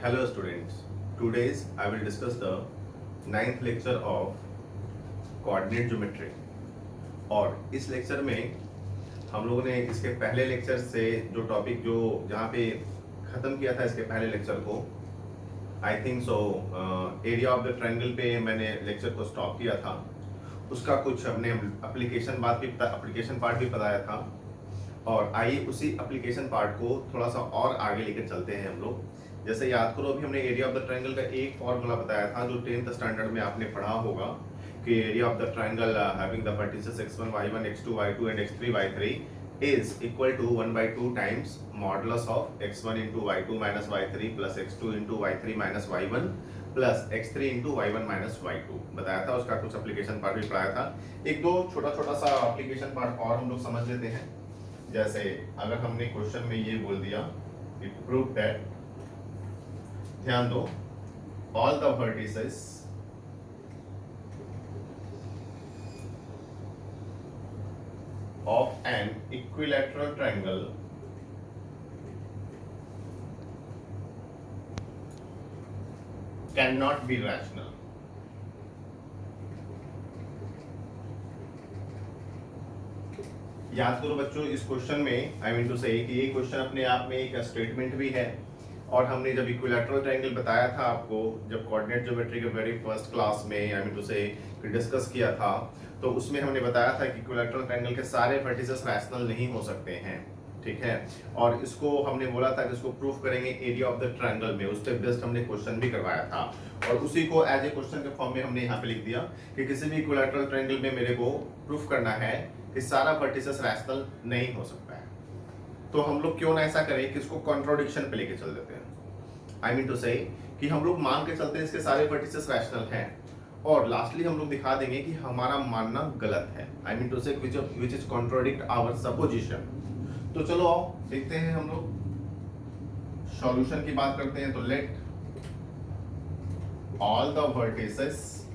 Hello students, today's I will discuss the ninth lecture of coordinate geometry। और इस lecture में हम लोगों ने इसके पहले लेक्चर से जो टॉपिक जो जहाँ पे ख़त्म किया था इसके पहले लेक्चर को आई think so area of the triangle पे मैंने लेक्चर को स्टॉप किया था। उसका कुछ हमने एप्लीकेशन पार्ट भी बताया था और आइए उसी एप्लीकेशन पार्ट को थोड़ा सा और आगे लेकर चलते हैं हम लोग। जैसे याद करो अभी हमने एरिया ऑफ द ट्रायंगल का एक फॉर्मूला बताया था जो 10th स्टैंडर्ड में आपने पढ़ा होगा कि area of the triangle having the vertices x1 y1 x2 y2 and x3 y3 is equal to 1/2 times modulus of x1 into y2 minus y3 plus x2 into y3 minus y1 plus x3 into y1 minus y2 बताया था। उसका कुछ application part भी पढ़ाया था। एक दो छोटा छोटा सा एप्लीकेशन पार्ट और हम लोग समझ लेते हैं। जैसे अगर हमने क्वेश्चन में ये बोल दिया इट प्रूव दैट, ध्यान दो, all the vertices of an equilateral triangle cannot be rational। याद करो बच्चों इस क्वेश्चन में आई मीन टू से कि ये क्वेश्चन अपने आप में एक स्टेटमेंट भी है और हमने जब इक्विलैटरल ट्रायंगल बताया था आपको जब कोऑर्डिनेट ज्योमेट्री के वेरी फर्स्ट क्लास में आई मीन टू से डिस्कस किया था तो उसमें हमने बताया था कि इक्विलैटरल ट्रायंगल के सारे वर्टिसेस रैशनल नहीं हो सकते हैं, ठीक है। और इसको हमने बोला था कि इसको प्रूफ करेंगे एरिया ऑफ द ट्रायंगल में, उस पे बेस्ड हमने क्वेश्चन भी करवाया था और उसी को एज ए क्वेश्चन के फॉर्म में हमने यहाँ पे लिख दिया कि किसी भी इक्विलैटरल ट्रायंगल में मेरे को प्रूफ करना है कि सारा वर्टिसेस रैशनल नहीं हो सकता है। तो हम लोग क्यों ना ऐसा करें कि इसको कॉन्ट्रोडिक्शन पे लेके चल देते हैं। आई मीन टू से कि हम लोग मान के चलते हैं इसके सारे वर्टिसेस रैशनल हैं और लास्टली हम लोग दिखा देंगे कि हमारा मानना गलत है। आई mean to say which is contradict our supposition. तो चलो आओ देखते हैं हम लोग सॉल्यूशन की बात करते हैं। तो let all the vertices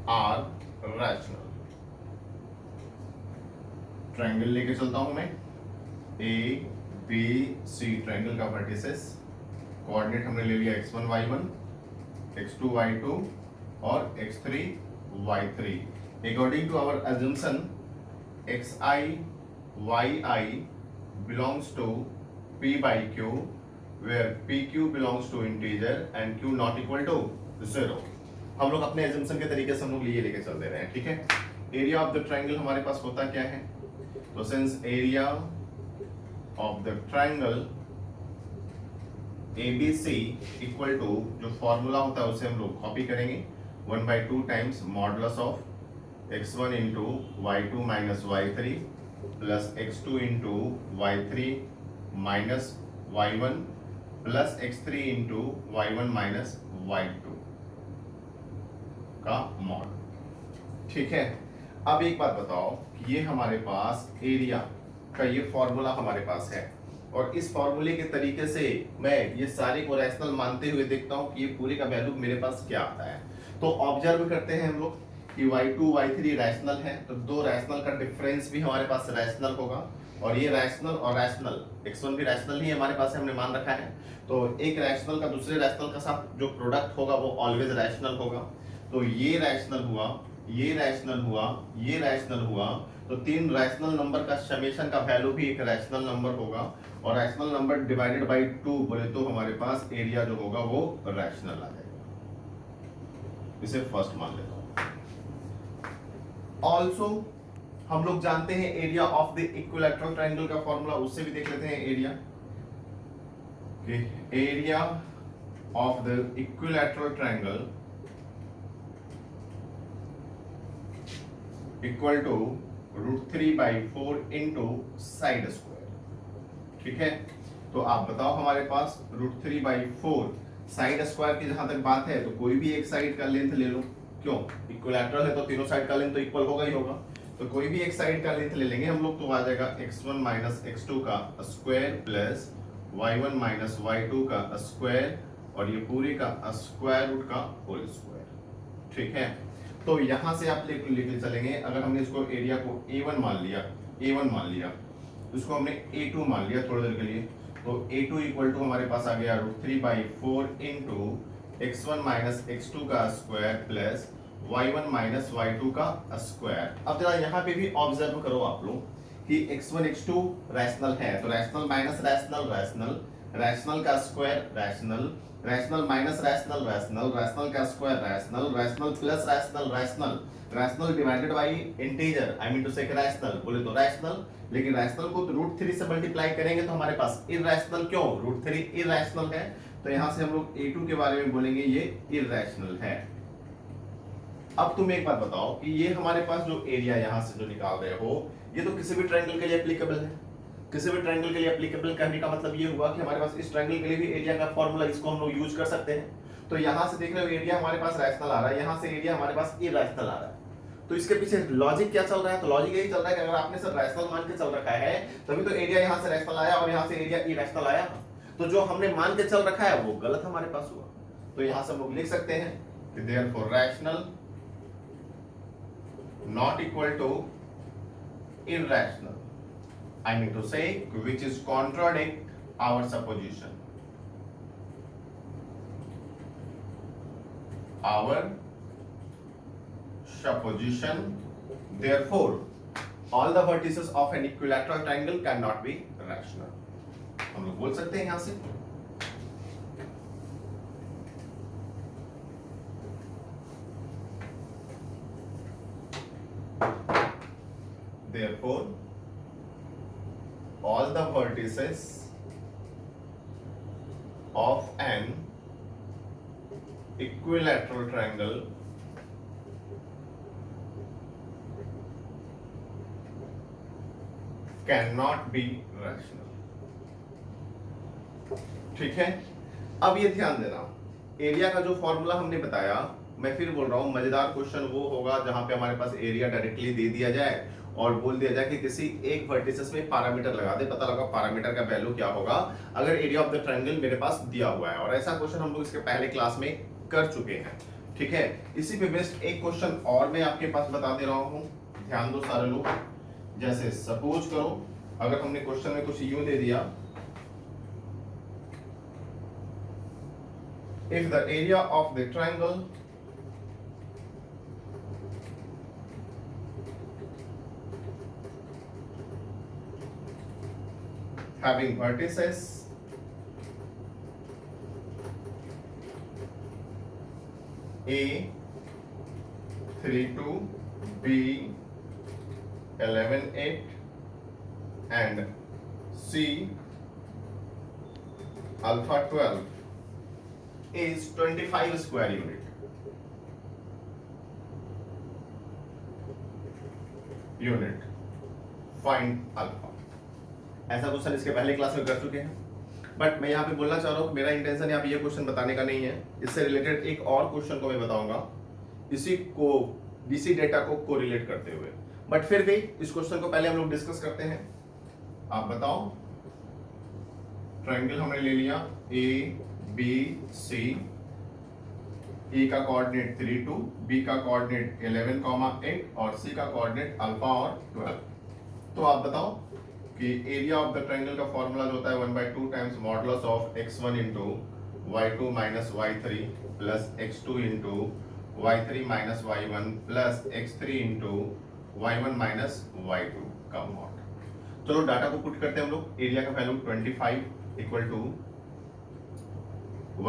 are rational. Triangle लेके चलता हूं मैं ए बी सी, ट्रायंगल का वर्टिसेस, कोऑर्डिनेट हमने ले लिया x1 y1 x2 y2 और x3 y3। According to our assumption xi yi belongs to p by q where pq belongs to integer and q not equal to 0। हम लोग अपने assumption के तरीके से हम लोग ये लेके चल दे रहे हैं, ठीक है। एरिया ऑफ द ट्रायंगल हमारे पास होता क्या है, तो since area of the triangle ABC equal to जो फॉर्मूला होता है उसे हम लोग कॉपी करेंगे 1/2 times modulus of x1 into y2 minus y3 plus x2 into y3 minus y1 plus x3 into y1 minus y2 का मॉड, ठीक है। अब एक बात बताओ, ये हमारे पास एरिया का ये फॉर्मूला हमारे पास है और इस फॉर्मूले के तरीके से मैं ये सारे को रैशनल मानते हुए देखता हूं कि ये पूरे का वैल्यू मेरे पास क्या आता है। तो ऑब्जर्व करते हैं हम लोग कि y2 y3 रैशनल है तो दो रैशनल का डिफरेंस भी हमारे पास रैशनल होगा और ये रैशनल और रैशनल x1 भी रैशनल ही हमारे पास हमने मान रखा है। तो एक रैशनल का दूसरे रैशनल का साथ जो प्रोडक्ट होगा वो ऑलवेज रैशनल होगा। तो ये रैशनल हुआ, ये रैशनल हुआ, ये रैशनल हुआ, तो तीन रैशनल नंबर का समेशन का वैल्यू भी एक रैशनल नंबर होगा और रैशनल नंबर डिवाइडेड बाय 2 बोले तो हमारे पास एरिया जो होगा वो रैशनल आ जाएगा। इसे फर्स्ट मान लेता हूं। ऑल्सो हम लोग जानते हैं area of the equilateral triangle का फॉर्मूला, उससे भी देख लेते हैं एरिया कि area of the equilateral triangle equal to √3/4 into side square, ठीक है। तो आप बताओ हमारे पास √3/4 साइड स्क्वायर की जहां तक बात है तो कोई भी एक साइड का लेंथ ले लो, क्यों इक्विलैटरल है तो तीनों साइड का लेंथ तो इक्वल होगा ही होगा। तो कोई भी एक साइड का लेंथ ले लेंगे हम लोग तो आ जाएगा x1 माइनस x2 का square plus y1 minus y2 का स्क्वायर और ये पूरी का स्क्वायर रूट का होल स्क्वायर, ठीक है। तो यहां से आप लेके चलेंगे, अगर हमने इसको एरिया को A1 मान लिया, A1 मान लिया, इसको हमने A2 मान लिया थोड़ी देर के लिए, तो a2 इक्वल टू हमारे पास आ गया √3/4 इंटू x1 माइनस x2 का square plus y1 minus y2 का स्क्वायर। अब जरा यहाँ पे भी ऑब्जर्व करो आप लोग कि x1 x2 रैशनल है, तो rational minus rational rational, rational का square rational, rational minus rational rational, rational का square rational, rational plus rational rational, rational divided by integer, I mean to से रैशनल बोले तो रैशनल, लेकिन रैशनल को तो √3 से मल्टीप्लाई करेंगे तो हमारे पास इरैशनल, क्यों √3 इरैशनल है, तो यहां से हम लोग a2 के बारे में बोलेंगे ये इरैशनल है। अब तुम एक बात बताओ कि ये हमारे पास जो एरिया यहां से जो निकाल रहे हो ये तो किसी भी ट्रायंगल के लिए एप्लीकेबल है। किसी भी ट्रायंगल के लिए एप्लीकेबल कहने का मतलब ये हुआ कि हमारे पास इस ट्रायंगल के लिए भी एरिया का फॉर्मूला इसको हम लोग यूज कर सकते हैं। तो यहां से देख रहे हो एरिया हमारे पास रैशनल आ रहा है, यहां से एरिया हमारे पास इरैशनल आ रहा है। तो इसके पीछे लॉजिक क्या चल रहा है? तो लॉजिक यही चल रहा है कि अगर आपने सब रैशनल मान के चल रखा है तभी तो एरिया यहां से रैशनल आया और यहां से एरिया इरैशनल आया। तो जो हमने मान के चल रखा है वो गलत हमारे पास हुआ। तो यहां से हम लोग लिख सकते हैं कि therefore rational not equal to irrational, I mean to say which is contradict our supposition. Our supposition, therefore all the vertices of an equilateral triangle cannot be rational. हम लोग बोल सकते हैं यहां से therefore all the vertices of an equilateral triangle cannot be rational। ठीक है, अब ये ध्यान देना, एरिया का जो फॉर्मूला हमने बताया, मैं फिर बोल रहा हूं मजेदार क्वेश्चन वो होगा जहां पे हमारे पास एरिया डायरेक्टली दे दिया जाए और बोल दिया जाए कि किसी एक वर्टिसेस में पैरामीटर लगा दे, पता लगा पैरामीटर का वैल्यू क्या होगा अगर एरिया ऑफ द ट्रायंगल मेरे पास दिया हुआ है। और ऐसा क्वेश्चन हम लोग इसके पहले क्लास में कर चुके हैं। ठीक है, इसी पे बेस्ड एक क्वेश्चन और मैं आपके पास बता दे रहा हूं, ध्यान दो सारे लोग। जैसे सपोज करो अगर हमने क्वेश्चन में कुछ यूं दे दिया, if the area of the triangle having vertices A 3 2 B 11 8 and C alpha 12 is 25 square unit। Find alpha। ऐसा क्वेश्चन इसके पहले क्लास में कर चुके हैं, बट मैं यहाँ पे बोलना चाह रहा हूँ मेरा इंटेंशन यहाँ पे ये क्वेश्चन बताने का नहीं है, इससे रिलेटेड एक और क्वेश्चन को मैं बताऊंगा इसी डेटा को कोरिलेट करते हुए। बट फिर भी इस क्वेश्चन को पहले हम लोग डिस्कस करते हैं। आप बताओ, ट्रायंगल हमने ले लिया ए बी सी, ए का कोऑर्डिनेट 3 2, बी का कोऑर्डिनेट 11, 8 और सी का कोऑर्डिनेट अल्फा और 12। तो आप बताओ कि एरिया ऑफ द ट्रायंगल का फॉर्मूला जो होता है 1/2 times modulus of x1 into y2 minus y3 plus x2 into y3 minus y1 plus x3 into y1 minus y2 का मॉड। चलो डाटा को पुट करते हैं हम लोग। एरिया का value 25 equal to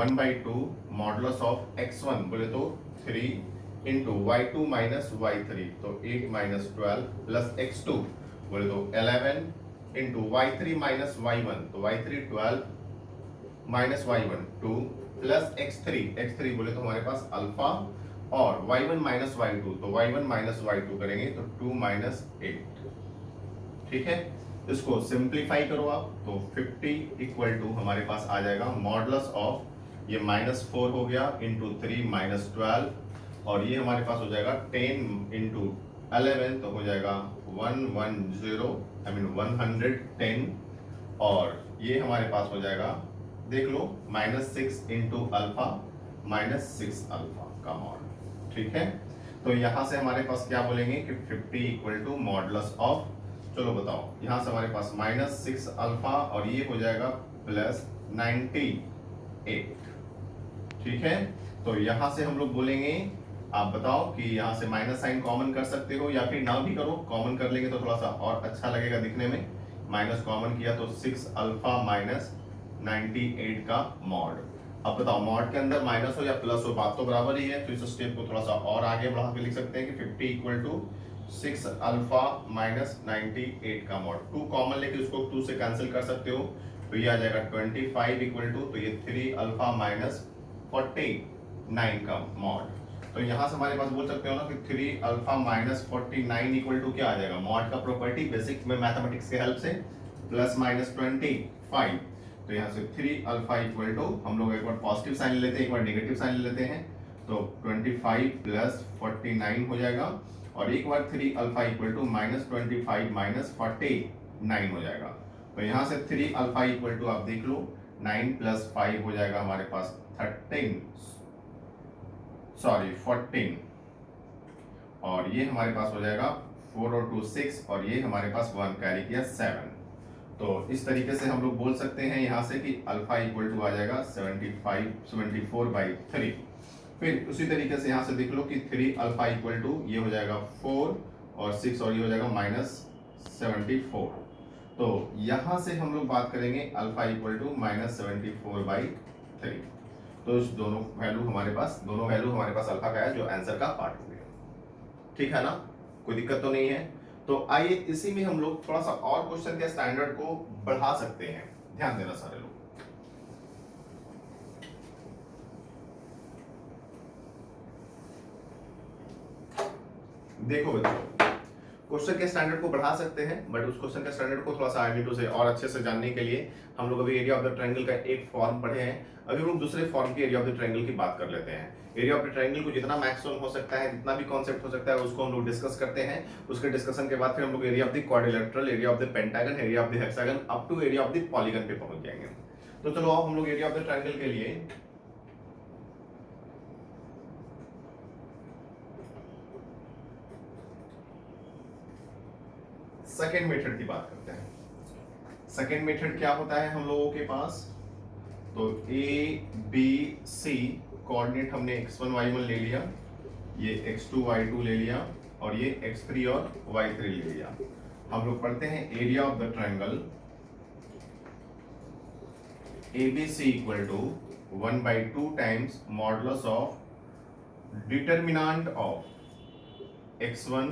1/2 modulus of x1 बोले तो 3 इंटू y2 माइनस y3 तो 8 माइनस 12 प्लस x2 बोले तो 11 इंटू y3 माइनस y1 तो y3 12 minus y1 2 plus x3 बोले तो हमारे पास अल्फा और y1 माइनस y2 तो y1 माइनस y2 करेंगे तो 2 माइनस 8। ठीक है, इसको सिंप्लीफाई करो आप तो 50 इक्वल टू हमारे पास आ जाएगा मॉडुलस ऑफ ये -4 हो गया इंटू 3 माइनस 12 और ये हमारे पास हो जाएगा 10 इंटू 11 तो हो जाएगा 110 और ये हमारे पास हो जाएगा देख लो -6 इंटू अल्फा -6 अल्फा का मॉड। ठीक है, तो यहां से हमारे पास क्या बोलेंगे कि 50 इक्वल टू मॉडुलस ऑफ, चलो बताओ, यहां से हमारे पास -6 अल्फा और ये हो जाएगा प्लस 98। ठीक है, तो यहां से हम लोग बोलेंगे, आप बताओ कि यहां से माइनस साइन कॉमन कर सकते हो या फिर ना भी करो, कॉमन कर लेंगे तो थोड़ा सा और अच्छा लगेगा दिखने में। माइनस कॉमन किया तो 6 अल्फा माइनस 98 का मॉड। अब बताओ मॉड के अंदर माइनस हो या प्लस हो, बात तो बराबर ही है, तो इस स्टेप को थोड़ा सा और आगे बढ़ा के लिख सकते हैं कि 50 इक्वल टू 6 अल्फा माइनस 98 का मॉड। 2 कॉमन लेके उसको 2 से कैंसिल कर सकते हो, तो ये आ जाएगा 25 इक्वल टू, तो ये 3 अल्फा माइनस 49 का मॉड। तो यहां से हमारे पास बोल सकते हो ना कि 3 अल्फा माइनस 49 इक्वल टू क्या आ जाएगा, मॉड का प्रॉपर्टी बेसिक में मैथमेटिक्स के हेल्प से, प्लस माइनस 25। तो यहाँ से 3 अल्फा इक्वल टू, हम लोग एक बार पॉजिटिव साइन ले लेते हैं, एक बार नेगेटिव साइन ले लेते हैं, तो 25 प्लस 49 हो जाएगा, और एक बार 3 alpha equal to minus 25 minus 49 हो जाएगा। तो यहाँ से 3 अल्फा इक्वल टू आप देख लो 9 प्लस 5 हो जाएगा हमारे पास 14, और ये हमारे पास हो जाएगा 4 और 2 6, और ये हमारे पास 1 कैरी किया 7। तो इस तरीके से हम लोग बोल सकते हैं यहाँ से कि अल्फा इक्वल टू आ जाएगा 74/3। फिर उसी तरीके से यहाँ से देख लो कि 3 अल्फा इक्वल टू ये हो जाएगा 4 और 6, और ये हो जाएगा -74। तो यहाँ से हम लोग बात करेंगे अल्फा इक्वल टू -74/3। तो इस दोनों वैल्यू हमारे पास अल्फा का है, जो आंसर का पार्ट हो गया। ठीक है ना, कोई दिक्कत तो नहीं है। तो आइए इसी में हम लोग थोड़ा सा और क्वेश्चन के स्टैंडर्ड को बढ़ा सकते हैं, ध्यान देना सारे लोग। देखो बच्चों, क्वेश्चन के स्टैंडर्ड को बढ़ा सकते हैं, बट उस क्वेश्चन के स्टैंडर्ड को थोड़ा सा आगे टू से और अच्छे से जानने के लिए हम लोग अभी एरिया ऑफ द ट्रायंगल का एक फॉर्म पढ़े हैं, अभी हम लोग दूसरे फॉर्म के एरिया ऑफ द ट्रायंगल की बात कर लेते हैं। एरिया ऑफ द ट्रायंगल को जितना मैक्सिमम हो सकता है, जितना भी कॉन्सेप्ट हो सकता है, उसको हम लोग डिस्कस करते हैं। उसके डिस्कशन के बाद फिर हम लोग area of the quadrilateral, area of the pentagon, area of the hexagon, up to area of the polygon पे पहुंच जाएंगे। तो चलो अब हम लोग एरिया ऑफ द ट्रायंगल के लिए सेकेंड मेथड की बात करते हैं। सेकेंड मेथड क्या होता है हम लोगों के पास, तो ए बी सी कोऑर्डिनेट हमने x1 y1 ले लिया, ये x2 y2 ले लिया, और ये x3 और y3 ले लिया। हम लोग पढ़ते हैं area of the triangle ABC equal to 1/2 times modulus of determinant of x1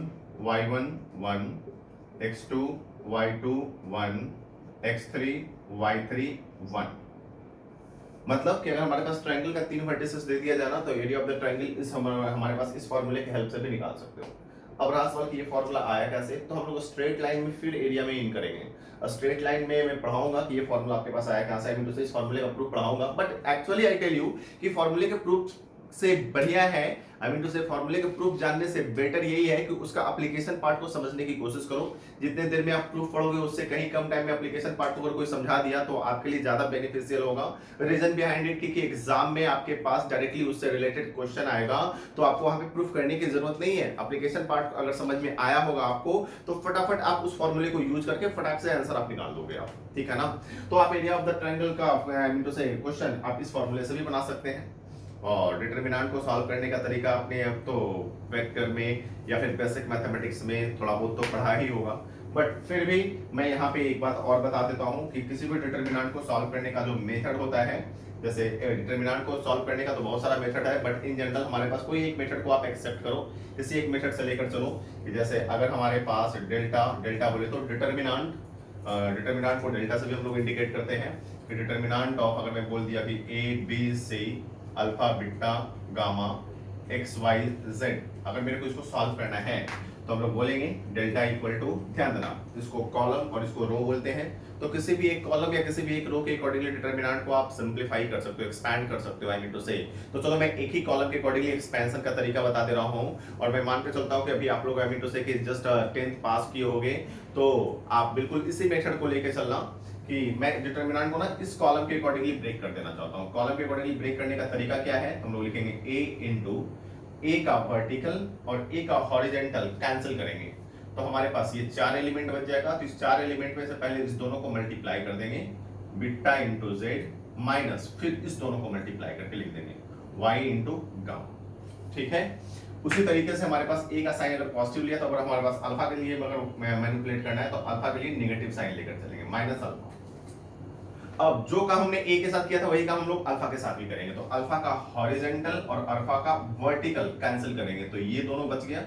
y1 1, x2 y2 1, x3 y3 1। मतलब कि अगर हमारे पास ट्रायंगल का 3 वर्टिसेस दे दिया जाए ना, तो एरिया ऑफ द ट्रायंगल इस हमारे पास इस फार्मूले की हेल्प से भी निकाल सकते हो। अब रहा सवाल कि ये फार्मूला आया कैसे, तो हम लोग स्ट्रेट लाइन में फिर एरिया में इन करेंगे। स्ट्रेट लाइन में मैं पढ़ाऊंगा कि ये फार्मूला आपके पास आया कहां से, आई मीन टू से इस फार्मूले का प्रूफ पढ़ाऊंगा, but actually I tell you कि फार्मूले के प्रूफ से बढ़िया है, आई मीन टू से फार्मूले के प्रूफ जानने से बेटर यही है कि उसका एप्लीकेशन पार्ट को समझने की कोशिश करो। जितने देर में आप प्रूफ पढ़ोगे उससे कहीं कम टाइम में एप्लीकेशन पार्ट को अगर कोई समझा दिया तो आपके लिए ज्यादा बेनिफिशियल होगा। रीजन बिहाइंड इट कि एग्जाम में आपके पास डायरेक्टली उससे रिलेटेड क्वेश्चन आएगा, तो आपको वहां पे प्रूफ करने की जरूरत नहीं है। एप्लीकेशन पार्ट अगर समझ में आया होगा आपको, तो फटाफट आप उस फार्मूले को यूज करके फटाक से आंसर आप निकाल दोगे आप, ठीक है ना। तो आप एरिया ऑफ द ट्रायंगल का आई मीन टू से क्वेश्चन आप इस फार्मूले से भी बना सकते हैं। और डिटरमिनेंट को सॉल्व करने का तरीका आपने अब तो वेक्टर में या फिर बेसिक मैथमेटिक्स में थोड़ा बहुत तो पढ़ा ही होगा, बट फिर भी मैं यहाँ पे एक बात और बता देता हूँ कि किसी भी डिटरमिनेंट को सॉल्व करने का जो मेथड होता है, जैसे डिटरमिनेंट को सॉल्व करने का तो बहुत सारा मेथड है, बट इन जनरल हमारे पास कोई एक मेथड को आप एक्सेप्ट करो, किसी एक मेथड से लेकर चलो। जैसे अगर हमारे पास डेल्टा बोले तो डिटरमिनेंट को डेल्टा से भी हम लोग इंडिकेट करते हैं कि डिटरमिनेंट ऑफ, अगर मैं बोल दिया कि A B C alpha beta gamma X Y Z, अगर मेरे को इसको सॉल्व करना है तो हम लोग बोलेंगे डेल्टा इक्वल टू, ध्यान देना इसको कॉलम और इसको रो बोलते हैं। तो किसी भी एक कॉलम या किसी भी एक रो के अकॉर्डिंगली डिटरमिनेंट को आप सिंपलीफाई कर सकते हो, एक्सपैंड कर सकते हो, आई मीन टू से। तो चलो मैं एक ही कॉलम के अकॉर्डिंगली एक्सपेंशन का तरीका बता दे रहा हूं, और मैं मान के चलता हूं कि अभी आप लोग आई मीन टू से कि जस्ट 10th पास किए होगे, तो आप बिल्कुल इसी मेथड को लेके चलना कि मैं डिटरमिनेंट को ना इस कॉलम के अकॉर्डिंगली ब्रेक कर देना चाहता हूं। कॉलम के अकॉर्डिंगली ब्रेक करने का तरीका क्या है, हम लोग लिखेंगे a इंटू ए का वर्टिकल और ए का हॉरिजेंटल कैंसिल करेंगे, तो हमारे पास ये 4 एलिमेंट बच जाएगा। तो इस 4 एलिमेंट में से पहले इस दोनों को मल्टीप्लाई कर देंगे, बीटा इंटू जेड माइनस फिर इस दोनों को मल्टीप्लाई करके लिख देंगे y इंटू गामा। ठीक है, उसी तरीके से हमारे पास a का साइन अगर पॉजिटिव लिया तो अगर हमारे पास अल्फा के लिए अगर मैनिपुलेट करना है तो अल्फा के लिए नेगेटिव साइन लेकर चलेंगे माइनस अल्फा। अब जो काम हमने a के साथ किया था वही काम हम लोग अल्फा के साथ भी करेंगे, तो अल्फा का हॉरिजॉन्टल और अल्फा का वर्टिकल कैंसिल करेंगे तो ये दोनों बच गया।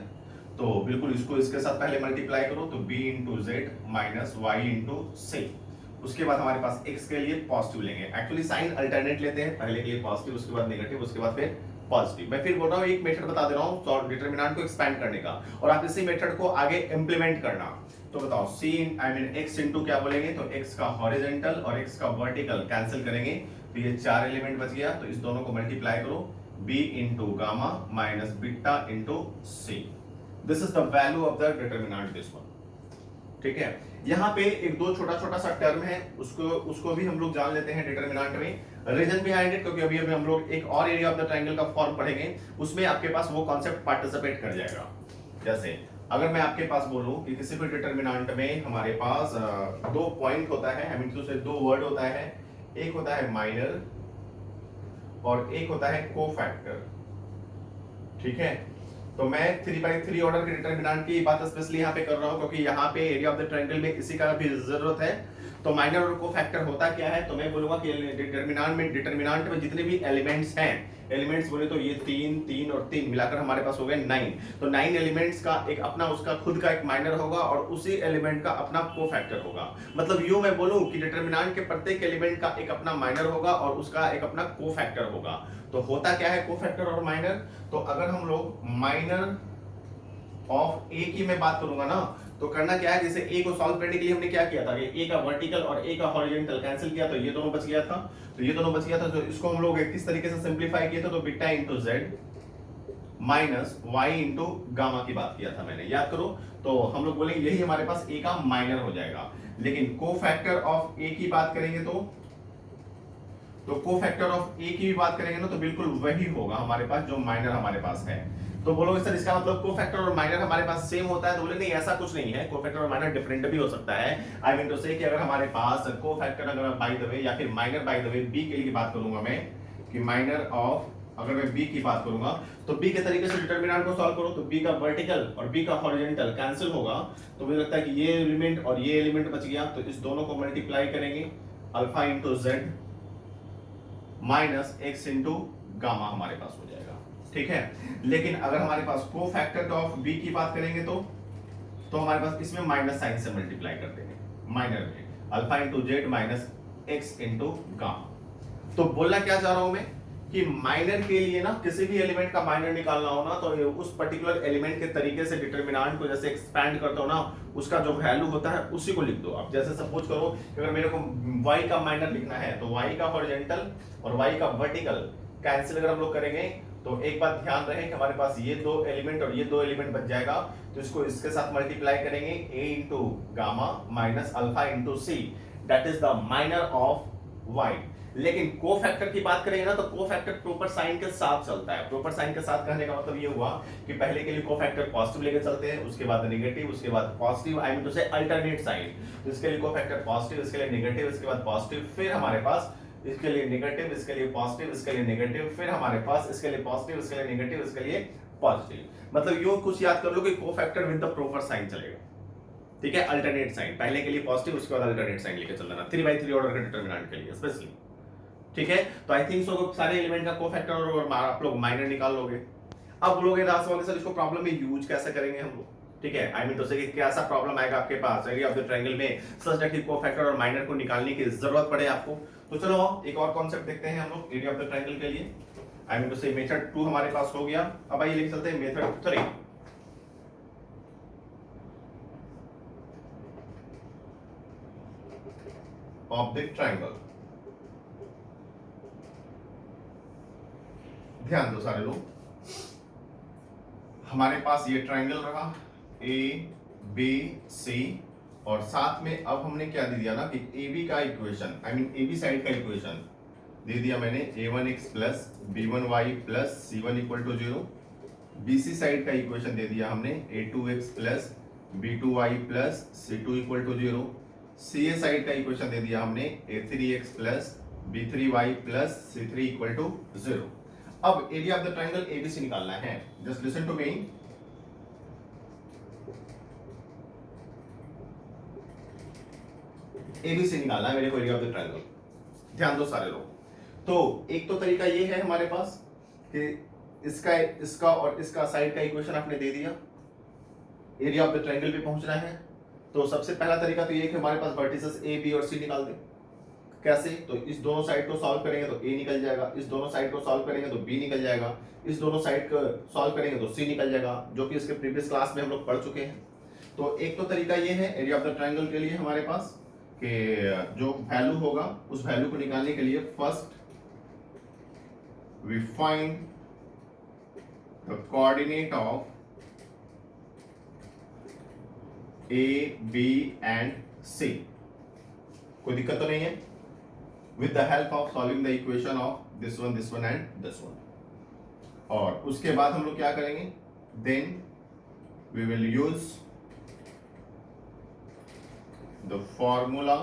तो बिल्कुल इसको इसके साथ पहले मल्टीप्लाई करो तो b into Z minus Y into C. उसके बाद हमारे पास x के लिए पॉजिटिव लेंगे, एक्चुअली साइन अल्टरनेट लेते हैं, पहले के लिए पॉजिटिव उसके बाद नेगेटिव उसके बाद फिर पॉजिटिव। मैं फिर बोल रहा हूँ एक मेथड बता दे रहा हूँ डिटरमिनेंट को एक्सपेंड करने का और आप इसी मेथड को आगे इंप्लीमेंट करना। तो बताओ x इंटू क्या बोलेंगे तो x का हॉरिजॉन्टल और x का वर्टिकल कैंसिल करेंगे तो ये 4 एलिमेंट बच गया, तो इस दोनों को मल्टीप्लाई करो b into gamma minus beta into C. This is the value of the determinant this one. ठीक है, यहाँ पे एक दो छोटा छोटा सा टर्म है उसको भी हम लोग जान लेते हैं डिटरमिनेंट में। रीजन बिहाइंड इट, क्योंकि अभी हम लोग एक और एरिया ऑफ द ट्रायंगल का फॉर्म पढ़ेंगे, उसमें आपके पास वो कॉन्सेप्ट पार्टिसिपेट कर जाएगा। जैसे अगर मैं आपके पास बोलूं कि किसी भी डिटरमिनेंट में हमारे पास दो पॉइंट होता है, आई मीन टू से दो वर्ड होता है, एक होता है माइनर और एक होता है कोफैक्टर। ठीक है, तो मैं 3/3 ऑर्डर के डिटरमिनेंट की बात स्पेशली यहाँ पे कर रहा हूँ क्योंकि यहाँ पे एरिया ऑफ द ट्रायंगल में इसी का भी जरूरत है। तो माइनर और कोफैक्टर होता क्या है, तो मैं बोलूंगा कि डिटरमिनेंट में जितने भी एलिमेंट्स हैं, एलिमेंट्स बोले तो ये 3 और 3 मिलाकर हमारे पास हो गए 9। तो 9 एलिमेंट्स का एक अपना उसका खुद का एक माइनर होगा और उसी एलिमेंट का अपना कोफैक्टर होगा। मतलब यूं मैं बोलूं कि डिटरमिनेंट के प्रत्येक एलिमेंट का एक अपना माइनर होगा और उसका एक अपना कोफैक्टर होगा। तो होता क्या है कोफैक्टर और माइनर, तो अगर हम लोग माइनर ऑफ ए की मैं बात करूंगा ना, तो करना क्या है, जैसे ए को सॉल्व करने के लिए हमने क्या किया था, ए का वर्टिकल और ए का हॉरिजॉन्टल कैंसिल किया तो ये दोनों बच गया था, तो ये दोनों बच गया था। तो इसको हम लोग किस तरीके से सिंपलीफाई किए थे, तो beta into Z minus Y into gamma की बात किया था मैंने, याद करो। तो हम लोग बोलेंगे यही हमारे पास ए का माइनर हो जाएगा। लेकिन कोफैक्टर ऑफ ए की बात करेंगे तो कोफैक्टर ऑफ ए की भी बात करेंगे ना, तो बिल्कुल वही होगा हमारे पास जो माइनर हमारे पास है। तो बोलोगे सर इसका मतलब कोफैक्टर और माइनर हमारे पास सेम होता है, तो बोले नहीं ऐसा कुछ नहीं है, कोफैक्टर और माइनर डिफरेंट भी हो सकता है। आई मीन टू से कि अगर हमारे पास कोफैक्टर अगर बाय द वे या फिर minor by the way B के लिए बात करूंगा मैं कि माइनर ऑफ, अगर मैं बी की बात करूंगा तो बी के तरीके से डिटरमिनेंट को सॉल्व करो तो बी का वर्टिकल और बी का हॉरिजॉन्टल कैंसिल होगा, तो मुझे लगता है कि ये एलिमेंट और ये एलिमेंट बच गया। तो इस दोनों को मल्टीप्लाई करेंगे alpha into Z minus x into gamma हमारे पास हो जाएगा। ठीक है, लेकिन अगर हमारे पास कोफैक्टर ऑफ बी की बात करेंगे तो हमारे पास इसमें माइनस साइन से मल्टीप्लाई कर देंगे, माइनर में alpha into Z minus x into gamma. तो बोलना क्या चाह रहा हूं मैं कि माइनर के लिए ना किसी भी एलिमेंट का माइनर निकालना हो ना, तो उस पर्टिकुलर एलिमेंट के तरीके से डिटरमिनेंट को जैसे एक्सपैंड करते हो ना, उसका जो वैल्यू होता है उसी को लिख दो। अब जैसे सपोज करो कि अगर मेरे को y का माइनर लिखना है तो y का हॉरिजॉन्टल और y का वर्टिकल कैंसिल अगर हम लोग करेंगे तो एक बात ध्यान रहे कि हमारे पास ये दो एलिमेंट और ये दो एलिमेंट बच जाएगा, तो इसको इसके साथ मल्टीप्लाई करेंगे a into gamma minus alpha into C, that is the minor of y। लेकिन कोफैक्टर की बात करेंगे ना, तो कोफैक्टर प्रॉपर साइन के साथ चलता है। प्रॉपर साइन के साथ कहने का मतलब ये हुआ कि पहले के लिए कोफैक्टर पॉजिटिव लेके चलते हैं, उसके बाद नेगेटिव, उसके बाद पॉजिटिव, आई मीन टू से अल्टरनेट साइन। तो इसके लिए कोफैक्टर पॉजिटिव, इसके लिए नेगेटिव, इसके बाद पॉजिटिव, फिर हमारे पास इसके लिए नेगेटिव, इसके लिए पॉजिटिव, इसके लिए नेगेटिव, फिर हमारे पास इसके लिए पॉजिटिव, इसके लिए नेगेटिव, इसके लिए पॉजिटिव। मतलब यूं कुछ याद कर लो कि cofactor with the proper sign चलेगा। ठीक है, अल्टरनेट साइन, पहले के लिए पॉजिटिव उसके बाद अल्टरनेट साइन लेके चल देना 3/3 ऑर्डर के डिटरमिनेंट के लिए स्पेशली। ठीक है, तो आई थिंक सो सारे एलिमेंट का कोफैक्टर और आप लोग माइनर निकाल लोगे। अब बोलोगे दास वाले सर इसको प्रॉब्लम में यूज कैसे करेंगे हम लोग। ठीक है, आई मीन टू से कि कैसा प्रॉब्लम आएगा आपके पास एरिया ऑफ द ट्रायंगल में सच दैट कि कोफैक्टर और माइनर को निकालने की जरूरत पड़े आपको। तो चलो एक और कॉन्सेप्ट देखते हैं हम लोग एरिया ऑफ द ट्रायंगल के लिए। आई मीन टू से मेथड 2 हमारे पास हो गया, अब आइए लिख चलते हैं मेथड 3 ऑफ द ट्रायंगल। ध्यान दो सारे लोग, हमारे पास ये ट्रायंगल रहा ए बी सी और साथ में अब हमने क्या दे दिया ना कि ए बी का equation, I mean A B side का इक्वेशन दे दिया मैंने a1x plus b1y plus c1 equal to 0। bc side का इक्वेशन दे दिया हमने a2x plus b2y plus c2 equal to 0। C A side का इक्वेशन दे दिया हमने a3x plus b3y plus c3 equal to 0। अब area of the triangle ABC निकालना है। Just listen to me. ABC निकालना है मेरे को, एरिया ऑफ द ट्राइंगल। ध्यान दो सारे लोग। तो एक तो तरीका ये है हमारे पास कि इसका और इसका साइड का इक्वेशन आपने दे दिया, एरिया ऑफ द ट्रायंगल पे पहुंचना है। तो सबसे पहला तरीका तो ये कि हमारे पास वर्टिसेस ए बी और सी निकाल दें। कैसे? तो इस दोनों साइड को सॉल्व करेंगे तो ए निकल जाएगा, इस दोनों साइड को सॉल्व करेंगे तो बी निकल जाएगा, इस दोनों साइड को सॉल्व करेंगे तो सी निकल जाएगा, जो कि इसके प्रीवियस क्लास में हम लोग पढ़ चुके हैं। तो एक तो तरीका ये है एरिया ऑफ द ट्रायंगल के लिए हमारे पास कि जो वैल्यू होगा उस वैल्यू को निकालने के लिए first we find the coordinate of A B and C. कोई दिक्कत तो नहीं है? With the help of solving the equation of this one and this one. और उसके बाद हम लोग क्या करेंगे? Then we will use the formula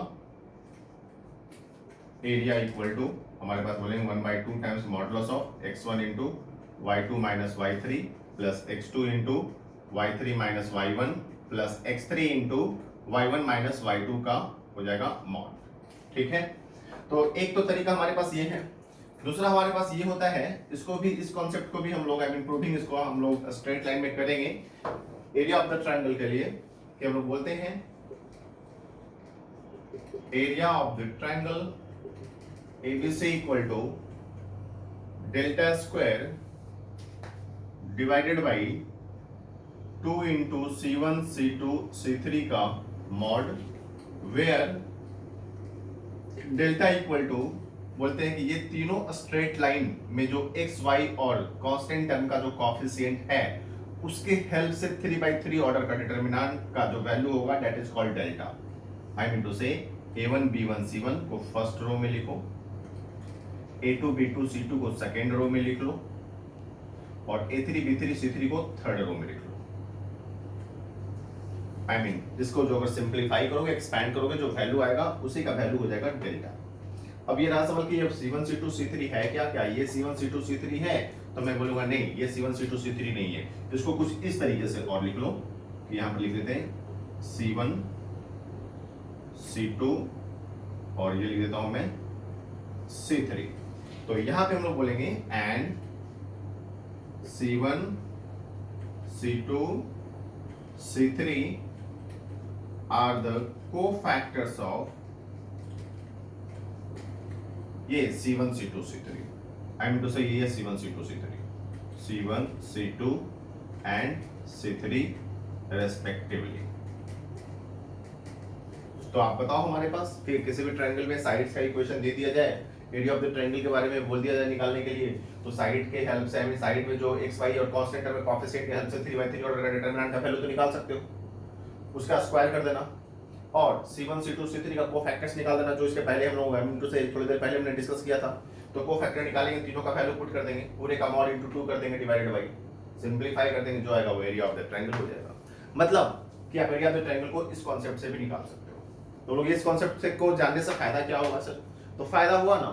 area equal to, हमारे पास बोलेंगे 1/2 times modulus of x1 into y2 minus y3 plus x2 into y3 minus y1 plus x3 into y1 minus y2 का हो जाएगा मॉड। ठीक है? तो एक तो तरीका हमारे पास ये है। दूसरा हमारे पास ये होता है, इसको भी, इस कॉन्सेप्ट को भी हम लोग प्रूविंग इसको हम लोग स्ट्रेट लाइन में करेंगे एरिया ऑफ द ट्रायंगल के लिए, कि हम लोग बोलते हैं area of the triangle ABC equal to delta square divided by 2 into C1 C2 C3 का mod, where delta equal to बोलते हैं कि ये तीनों स्ट्रेट लाइन में जो x y और कांस्टेंट टर्म का जो कोएफिशिएंट है उसके हेल्प से 3/3 ऑर्डर का डिटरमिनेंट का जो वैल्यू होगा that is called delta. I mean to say a1 b1 c1 को फर्स्ट रो में लिखो, a2 b2 c2 को सेकेंड रो में लिख लो और a3 b3 c3 को थर्ड रो में लिख लो। आई मीन इसको जो अगर सिंप्लीफाई करोगे, एक्सपैंड करोगे, जो वैल्यू आएगा उसी का वैल्यू हो जाएगा डेल्टा। अब ये रहा सवाल कि अब C1 C2 C3 है क्या ये C1 C2 C3 है? तो मैं बोलूंगा नहीं, ये C1 C2 C3 नहीं है। इसको कुछ इस तरीके से और लिख लो कि यहां पर लिख देते हैं C1 C2 और ये लिख देता हूं मैं C3। तो यहां पे हम लोग बोलेंगे and C1 C2 C3 are the cofactors of ये C1 C2 C3। I mean to say ये C1 C2 C3, C1 C2 and C3 respectively। तो आप बताओ हमारे पास कि किसी भी ट्रायंगल में साइड्स का इक्वेशन दे दिया जाए, एरिया ऑफ द ट्रायंगल के बारे में बोल दिया जाए निकालने के लिए, तो साइड के हेल्प से, साइड में जो x y और कांस्टेंट टर्म कोएफिशिएंट के हेल्प से 3/3 ऑर्डर का डिटरमिनेंट का वैल्यू तो निकाल सकते हो, उसका स्क्वायर कर देना और C1 C2 C3 का कोफैक्टर्स निकाल देना, जो इसके पहले हम लोग इनटू से थोड़ी देर पहले हमने डिस्कस किया था। तो कोफैक्टर निकालेंगे, तीनों का वैल्यू पुट कर देंगे, पूरे का मॉड इनटू 2 कर देंगे डिवाइडेड बाय, सिंपलीफाई कर देंगे, जो आएगा वो एरिया ऑफ द ट्रायंगल हो जाएगा। मतलब कि आप एरिया ऑफ द ट्रायंगल को इस कांसेप्ट से भी निकाल सकते हो। तो लोग इस कांसेप्ट से को जानने से फायदा क्या होगा सर? तो फायदा हुआ ना,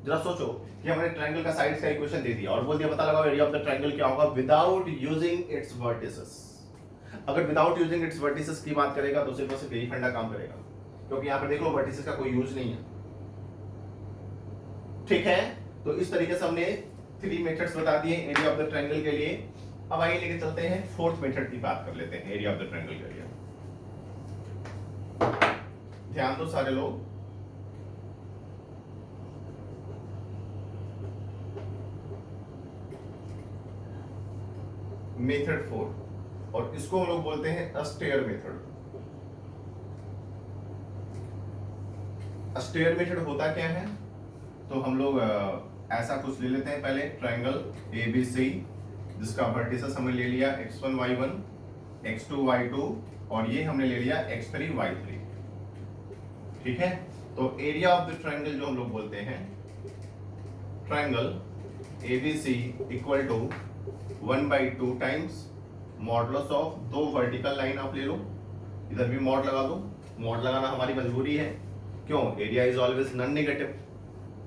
जरा सोचो कि हमने ट्रायंगल का साइड्स का इक्वेशन दे दिया और बोल दिया पता लगाओ एरिया ऑफ द ट्रायंगल क्या होगा विदाउट यूजिंग इट्स वर्टिसेस। अगर विदाउट यूजिंग इट्स वर्टिसेस की बात करेगा तो सिर्फ और सिर्फ यही फंडा काम करेगा, क्योंकि यहाँ पर देख लो वर्टिसेस का कोई यूज नहीं है। ठीक है? तो इस तरीके से हमने 3 मेथड्स बता दिए एरिया ऑफ द ट्रायंगल के लिए। अब आइए लेके चलते हैं 4th मेथड की बात कर लेते हैं एरिया ऑफ द ट्रायंगल के लिए। ध्यान दो सारे लोग। मेथड 4 और इसको हम लोग बोलते हैं अस्टेयर मेथड। अस्टेयर मेथड होता क्या है? तो हम लोग ऐसा कुछ ले लेते हैं पहले, ट्रायंगल ABC जिसका वर्टिसेस हमने ले लिया x1 y1 x2 y2 और ये हमने ले लिया x3 y3। ठीक है? तो एरिया ऑफ द ट्रायंगल जो हम लोग बोलते हैं, triangle ABC equal to 1/2 times modulus of 2 vertical line आप ले लो, इधर भी मॉड लगा दो मॉड लगाना हमारी मजबूरी है। क्यों? Area is always non negative.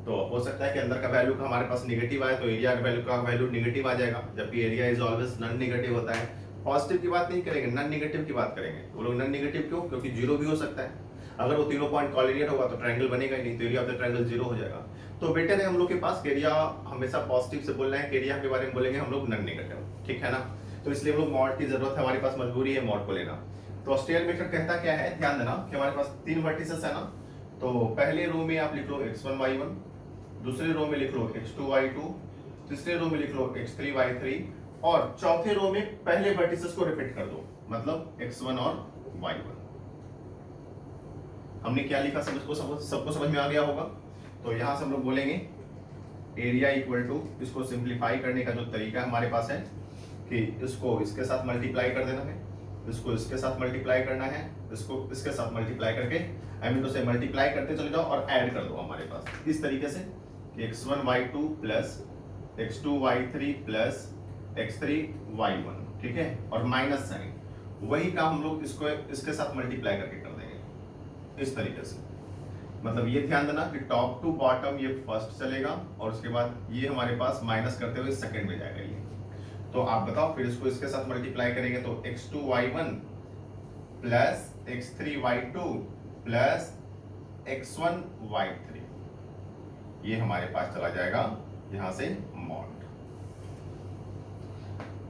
तो हो सकता है कि अंदर का वैल्यू का हमारे पास नेगेटिव आए तो एरिया का वैल्यू नेगेटिव आ जाएगा, जबकि area is always non negative होता है। पॉजिटिव की बात नहीं करेंगे, नॉन नेगेटिव की बात करेंगे। वो लोग नॉन नेगेटिव क्यों? क्योंकि जीरो भी हो सकता है। अगर वो तीनों पॉइंट कॉलिनियर होगा तो ट्रायंगल बनेगा ही नहीं, तो area of the triangle zero हो जाएगा। तो बेटर है हम लोग के पास एरिया हमेशा पॉजिटिव से बोलना है, एरिया के बारे में बोलेंगे हम लोग नॉन नेगेटिव, ठीक है ना। तो इसलिए हम लोग मॉड की जरूरत है, हमारे पास मजबूरी है मॉड को लेना। तो ऑस्ट्रियल मेथड कहता क्या है, ध्यान देना कि हमारे पास 3 वर्टिसेस है ना। तो पहले रो में आप लिख लो x1 y1, दूसरे रो में लिख लो x2 y2, तीसरे रो में लिख लो x3 y3, और चौथे रो में पहले वर्टिसेस को रिपीट कर दो, मतलब x1 और y1। हमने क्या लिखा सबको समझ में आ गया होगा। तो यहां से हम लोग बोलेंगे एरिया इक्वल टू, इसको सिंप्लीफाई करने का जो तरीका हमारे पास है कि इसको इसके साथ मल्टीप्लाई कर देना है, इसको इसके साथ मल्टीप्लाई करना है, इसको इसके साथ मल्टीप्लाई करके आई मीन तो से मल्टीप्लाई करते चले जाओ और ऐड कर दो हमारे पास इस तरीके से कि x1 y2 plus x2 y3 plus x3 y1, ठीक है, और माइनस साइन। वही काम हम लोग इसको इसके साथ मल्टीप्लाई करके कर देंगे इस तरीके से। मतलब ये ध्यान देना कि टॉप टू बॉटम ये फर्स्ट चलेगा और उसके बाद ये हमारे पास माइनस करते हुए सेकंड में जाएगा ये। तो आप बताओ, फिर इसको इसके साथ मल्टीप्लाई करेंगे तो x2 y1 plus x3 y2 plus x1 y3, ये हमारे पास चला जाएगा यहां से मॉड।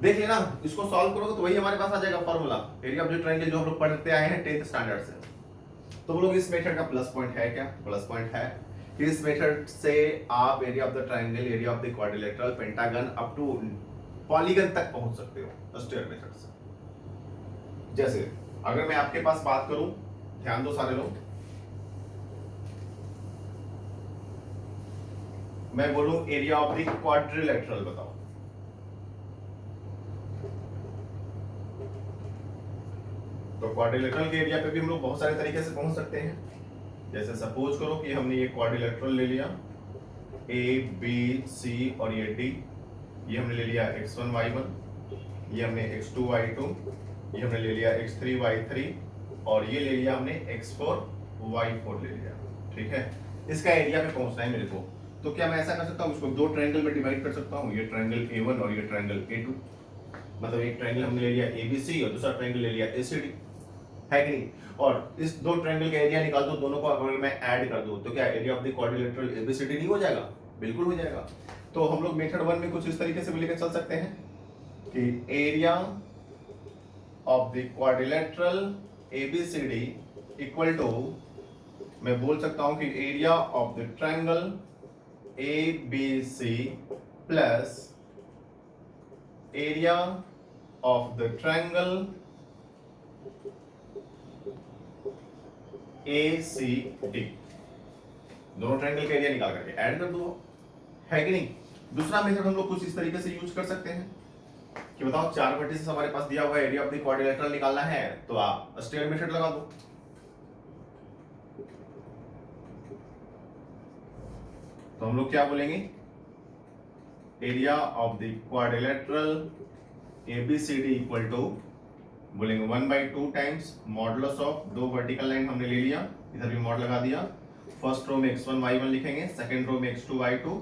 देख लेना, इसको सॉल्व करोगे तो वही हमारे पास आ जाएगा formula area of the triangle जो हम लोग पढ़ते आए हैं 10th स्टैंडर्ड से। तो वो लोग इस मेथड का प्लस पॉइंट है क्या? प्लस पॉइंट है कि इस मेथड से आप area of the triangle, area of the quadrilateral, pentagon up to polygon तक पहुंच सकते हो ऑस्टियर मेथड से। जैसे अगर मैं आपके पास बात करूं, ध्यान दो सारे लोग, मैं बोलूं एरिया ऑफ द क्वाड्रिलेटरल बताओ, तो क्वाड्रिलेटरल के एरिया पे भी हम लोग बहुत सारे तरीके से पहुंच सकते हैं। जैसे सपोज करो कि हमने ये क्वाड्रिलेटरल ले लिया ए बी सी और ये डी, ये हमने ले लिया x1 y1, ये हमने x2 y2, ये हमने ले लिया x3 y3 और ये ले लिया हमने x4 y4 ले लिया, ठीक है। इसका एरिया पे पहुंचना है मेरे को, तो क्या मैं ऐसा कर सकता हूँ, इसको दो ट्रायंगल में डिवाइड कर सकता हूँ, ये ट्रायंगल A1 और ये ट्रायंगल A2। मतलब एक ट्रायंगल हमने ले लिया ABC और दूसरा ट्रायंगल ले लिया ACD, है कि नहीं। और इस दो ट्रायंगल का एरिया निकाल दो, दोनों को अगर मैं ऐड कर दूं तो क्या area of the quadrilateral ABCD नहीं हो जाएगा? बिल्कुल हो जाएगा। तो हम लोग मेथड 1 में कुछ इस तरीके से भी लेकर चल सकते हैं कि area of the quadrilateral ABCD equal to, मैं बोल सकता हूं कि area of the triangle ABC plus area of the triangle ACD। दोनों ट्रायंगल का एरिया निकाल करके ऐड कर दो, है कि नहीं। दूसरा मेथड हम लोग कुछ इस तरीके से यूज कर सकते हैं कि बताओ चार वर्टिसेस हमारे पास दिया हुआ है, एरिया ऑफ द क्वाड्रिलेटरल निकालना है तो आप ऑस्टियर मेथड लगा दो। तो हम लोग क्या बोलेंगे, area of the quadrilateral ABCD equal to, बोलेंगे 1/2 टाइम्स मॉडुलस ऑफ, दो वर्टिकल लाइन हमने ले लिया, इधर भी मॉड लगा दिया। फर्स्ट रो में x1 y1 लिखेंगे, सेकंड रो में x2 y2,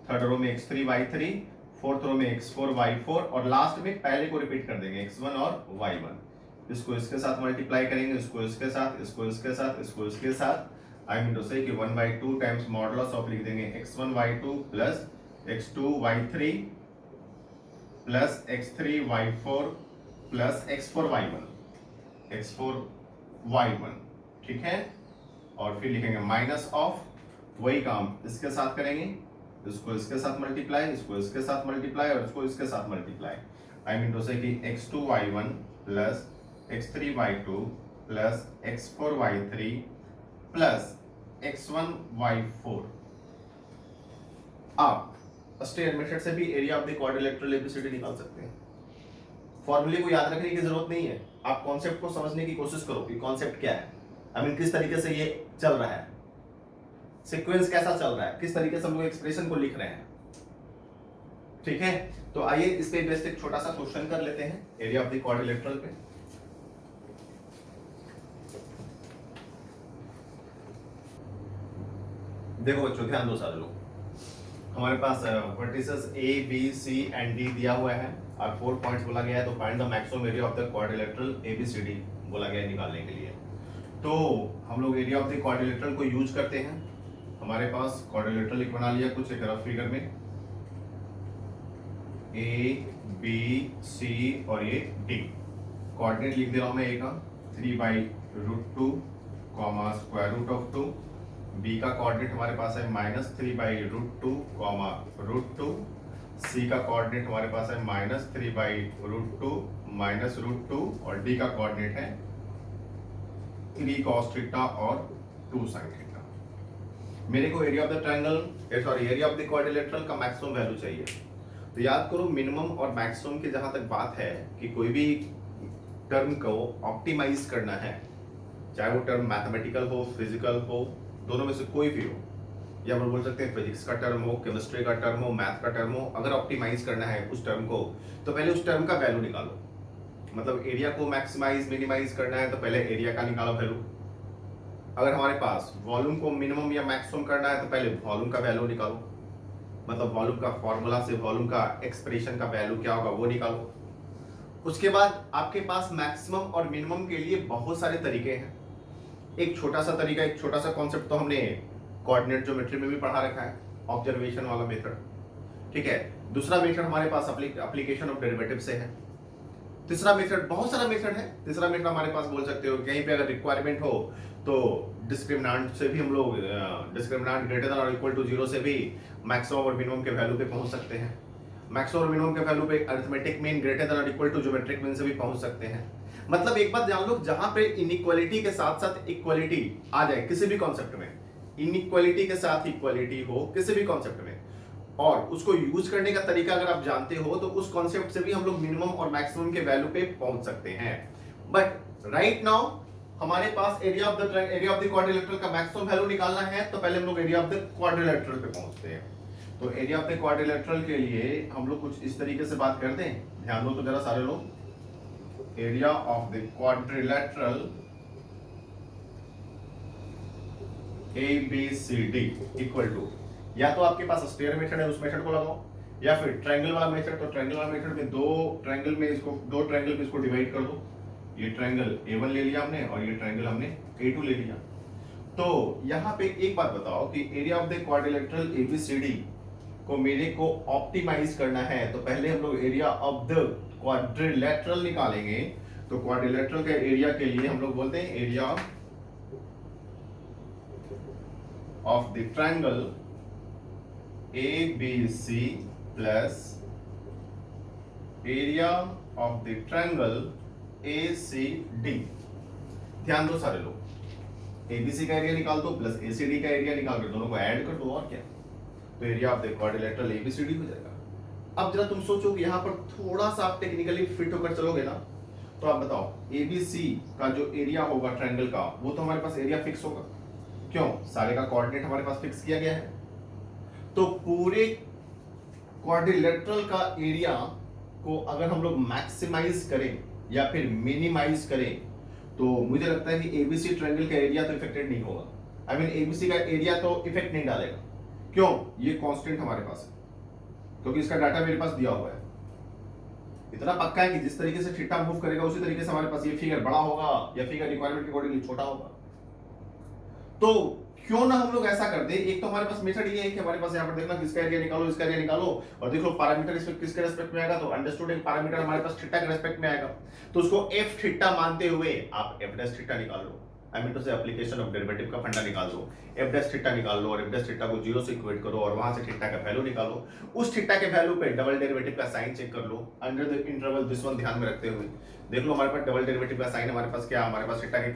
थर्ड रो में x3 y3, फोर्थ रो में x4 y4 और लास्ट में पहले को रिपीट कर देंगे x1 और y1। इसको इसके साथ मल्टीप्लाई करेंगे, इसको इसके साथ, इसको इसके साथ, इसको इसके साथ। आई मीन टू से कि 1/2 टाइम्स मॉडुलस ऑफ लिख देंगे x1 y2 plus x2 y3 plus x3 y4 plus x4 y1, ठीक है। और फिर लिखेंगे माइनस ऑफ, वही काम इसके साथ करेंगे, इसको इसके साथ मल्टीप्लाई, इसको इसके साथ मल्टीप्लाई और इसको इसके साथ मल्टीप्लाई। आई मीन टू से कि x2 y1 plus x3 y2 plus x4 y3 plus x1 y4। आप ऑस्टियर मेथड से भी area of the quadrilateral ABCD निकाल सकते हैं। फॉर्मूले को याद रखने की जरूरत नहीं है, आप कॉन्सेप्ट को समझने की कोशिश करो कि कॉन्सेप्ट क्या है, आई मीन किस तरीके से ये चल रहा है, सीक्वेंस कैसा चल रहा है, किस तरीके से हम लोग एक्सप्रेशन को लिख रहे हैं, ठीक है। तो आइए इस पे बेस्ड एक छोटा सा क्वेश्चन कर लेते हैं एरिया ऑफ द क्वाड्रिलेटरल पे। देखो बच्चों ध्यान दो सारे लोग, हमारे पास vertices A B C and D दिया हुआ है और 4 पॉइंट्स बोला गया है, तो find the maximum area of the quadrilateral ABCD बोला गया है निकालने के लिए। तो हम लोग एरिया ऑफ द क्वाड्रिलेटरल को यूज करते हैं। हमारे पास क्वाड्रिलेटरल एक बना लिया कुछ एक रफ फिगर में, ए बी सी और ये डी। कोऑर्डिनेट लिख दे रहा हूं मैं ए का 3/√2 कॉमा √2। बी का कोऑर्डिनेट हमारे पास है -3/√2 कॉमा √2। सी का कोऑर्डिनेट हमारे पास है -3/√2 -√2 और डी का कोऑर्डिनेट है 3 cos थीटा और 2 sin थीटा। मेरे को area of the triangle sorry area of the quadrilateral का मैक्सिमम वैल्यू चाहिए। तो याद करो मिनिमम और मैक्सिमम की जहां तक बात है कि कोई भी टर्म को ऑप्टिमाइज करना है, चाहे वो टर्म मैथमेटिकल हो, फिजिकल हो, दोनों में से कोई भी हो, या हम बोल सकते हैं फिजिक्स का टर्म हो, केमिस्ट्री का टर्म हो, मैथ का टर्म हो, अगर ऑप्टिमाइज करना है उस टर्म को तो पहले उस टर्म का वैल्यू निकालो। मतलब एरिया को मैक्सिमाइज मिनिमाइज करना है तो पहले एरिया का निकालो वैल्यू। अगर हमारे पास वॉल्यूम को मिनिमम या मैक्सिमम करना है तो पहले वॉल्यूम का वैल्यू निकालो। मतलब वॉल्यूम का फॉर्मूला से वॉल्यूम का एक्सप्रेशन का वैल्यू क्या होगा वो निकालो। उसके बाद आपके पास मैक्सिमम और मिनिमम के लिए बहुत सारे तरीके हैं। एक छोटा सा तरीका, एक छोटा सा कॉन्सेप्ट तो हमने कोऑर्डिनेट ज्योमेट्री में भी पढ़ा रखा है, ऑब्जर्वेशन वाला मेथड, ठीक है। दूसरा मेथड हमारे पास एप्लीकेशन ऑफ डेरिवेटिव से है। तीसरा मेथड, बहुत सारा मेथड है। तीसरा मेथड हमारे पास बोल सकते हो कहीं पे अगर रिक्वायरमेंट हो तो डिस्क्रिमिनांट से भी हम लोग डिस्क्रिमिनांट ग्रेटर देन और इक्वल टू 0 से भी मैक्सिमम और मिनिमम के वैल्यू पे पहुंच सकते हैं। मैक्सिमम और मिनिमम के वैल्यू पे अरिथमेटिक मीन ग्रेटर देन और इक्वल टू ज्योमेट्रिक मीन से भी पहुंच सकते हैं। मतलब एक बात जान लो, जहां पे इनइक्वालिटी के साथ साथ इक्वालिटी आ जाए किसी भी कॉन्सेप्ट में, इनइक्वालिटी के साथ इक्वालिटी हो किसी भी कॉन्सेप्ट में, और उसको यूज करने का तरीका अगर आप जानते हो तो उस कॉन्सेप्ट से भी हम लोग मिनिमम और मैक्सिमम के वैल्यू पे पहुंच सकते हैं। बट राइट नाउ हमारे पास एरिया ऑफ द क्वाड्रिलेटरल का मैक्सिमम वैल्यू निकालना है तो पहले हम लोग एरिया ऑफ द क्वाड्रिलेटरल पे पहुंचते हैं। तो एरिया ऑफ द क्वाड्रिलेटरल के लिए हम लोग कुछ इस तरीके से बात करते हैं, ध्यान दो तो जरा सारे लोग। Area of the quadrilateral ABCD equal to, या तो आपके पास स्क्वायर मेथड है उस मेथड को लगाओ, या फिर ट्रायंगल वाला मेथड, तो ट्रायंगल वाला मेथड में दो ट्रायंगल में इसको डिवाइड कर दो। ये ट्रायंगल A1 ले लिया हमने और ये ट्रायंगल हमने A2 ले लिया। तो यहाँ पे एक बात बताओ कि area of the quadrilateral ABCD को मेरे को ऑप्टिमाइज करना है तो पहले हम लोग एरिया ऑफ द क्वाड्रिलेटरल निकालेंगे। तो क्वाड्रिलेटरल के एरिया के लिए हम लोग बोलते हैं area of the triangle ABC plus area of the triangle ACD। ध्यान दो सारे लोग, ABC का एरिया निकाल दो प्लस ACD का एरिया निकाल कर दोनों को ऐड कर दो और क्या, तो area of the quadrilateral ABCD हो जाएगा। अब जरा तुम सोचो कि यहाँ पर थोड़ा सा आप टेक्निकली फिट होकर चलोगे ना, तो आप बताओ ABC का जो एरिया होगा ट्रायंगल का वो तो हमारे पास एरिया फिक्स होगा, क्यों, सारे का कोऑर्डिनेट हमारे पास फिक्स किया गया है। तो पूरे क्वाड्रिलेटरल का एरिया को अगर हम लोग मैक्सिमाइज करें या फिर मिनिमाइज करें तो मुझे लगता है कि ABC ट्रायंगल का एरिया तो इफेक्टेड नहीं होगा। आई मीन ABC का एरिया तो इफेक्ट नहीं डालेगा, क्यों, ये कांस्टेंट हमारे पास है क्योंकि इसका डाटा मेरे पास दिया हुआ है। इतना पक्का है कि जिस तरीके से थीटा मूव करेगा उसी तरीके से हमारे पास ये फिगर बड़ा होगा या फिगर रिक्वायरमेंट के अकॉर्डिंगली छोटा होगा। तो क्यों ना हम लोग ऐसा कर दे, एक तो हमारे पास मेथड ये है कि हमारे पास यहाँ पर देखना किसका एरिया निकालो, इसका एरिया निकालो और देख लो पैरामीटर इसमें किसके रेस्पेक्ट में आएगा, तो अंडरस्टूड एक पैरामीटर हमारे पास थीटा के रेस्पेक्ट में आएगा, तो उसको f थीटा मानते हुए आप f डैश थीटा निकाल लो। आई मीन टू से एप्लीकेशन ऑफ डेरिवेटिव का फंडा निकाल दो, f डैश थीटा निकाल लो और f डैश थीटा को 0 से इक्वेट करो और वहां से थीटा का वैल्यू निकालो। उस थीटा के वैल्यू पे डबल डेरिवेटिव का साइन चेक कर लो under the interval this one ध्यान में रखते हुए। देख लो हमारे पास डबल डेरिवेटिव का साइन हमारे पास क्या, हमारे पास थीटा के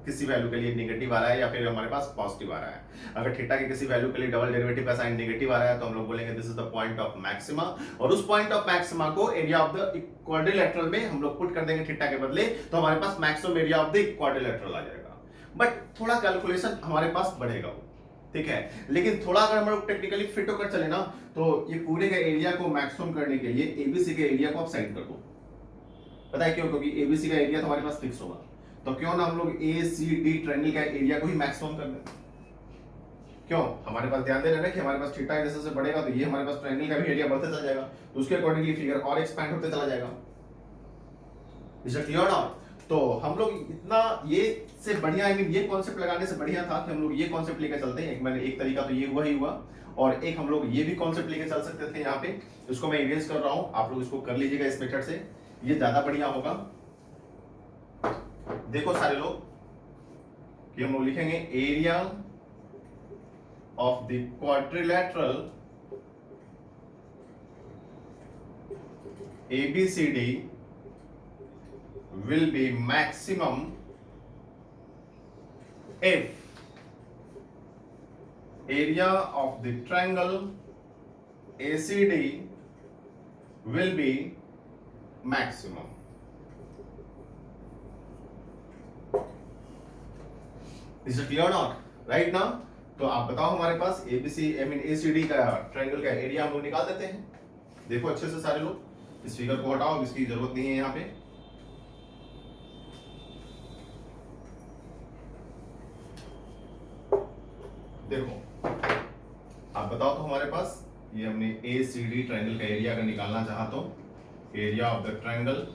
किसी वैल्यू के लिए नेगेटिव आ रहा है या फिर हमारे पास पॉजिटिव आ रहा है। अगर थीटा के किसी वैल्यू के लिए डबल डेरिवेटिव का साइन नेगेटिव आ रहा है तो हम लोग बोलेंगे this is the point of maxima, और उस पॉइंट ऑफ मैक्सिमा को एरिया ऑफ द क्वाड्रिलेटरल में हम लोग पुट कर देंगे थीटा के बदले, तो हमारे पास maximum area of the quadrilateral आ जाएगा। बट थोड़ा कैलकुलेशन हमारे पास बढ़ेगा, ठीक है, लेकिन थोड़ा अगर हम लोग टेक्निकली फिट होकर चले ना तो ये पूरे के एरिया को मैक्सिमम करने के लिए ABC के एरिया को आप साइड कर दो। पता है क्यों, क्योंकि ABC का एरिया तो हमारे पास फिक्स होगा, तो क्यों ना हम लोग ACD ट्रायंगल का एरिया को ही मैक्सिमम कर दें, क्यों? हमारे पास ध्यान दे रहे हैं कि हमारे पास थीटा जैसे जैसे बढ़ेगा तो ये हमारे पास ट्रायंगल का भी एरिया बढ़ते चला जाएगा, तो उसके अकॉर्डिंगली फिगर और एक्सपैंड होते चला जाएगा। Is it clear now? तो हम लोग इतना ये से बढ़िया, आई मीन ये कॉन्सेप्ट लगाने से बढ़िया था कि हम लोग ये कॉन्सेप्ट लेकर चलते हैं। मैंने एक तरीका तो ये हुआ ही हुआ, और एक हम लोग ये भी कॉन्सेप्ट लेकर चल सकते थे यहाँ पे। इसको मैं इरेज कर रहा हूँ, आप लोग इसको कर लीजिएगा इस मेथड से, ये ज्यादा बढ़िया होगा। देखो सारे लोग कि हम लोग लिखेंगे area of the quadrilateral ABCD will be maximum if area of the triangle ACD will be maximum. Is it clear or not? Right now, तो आप बताओ हमारे पास ACD का ट्रायंगल का एरिया हम लोग निकाल देते हैं। देखो अच्छे से सारे लोग, इस फिगर को हटाओ, इसकी जरूरत नहीं है यहाँ पे। देखो आप बताओ तो हमारे पास ये हमने ACD ट्रायंगल का एरिया अगर निकालना चाहा तो area of the triangle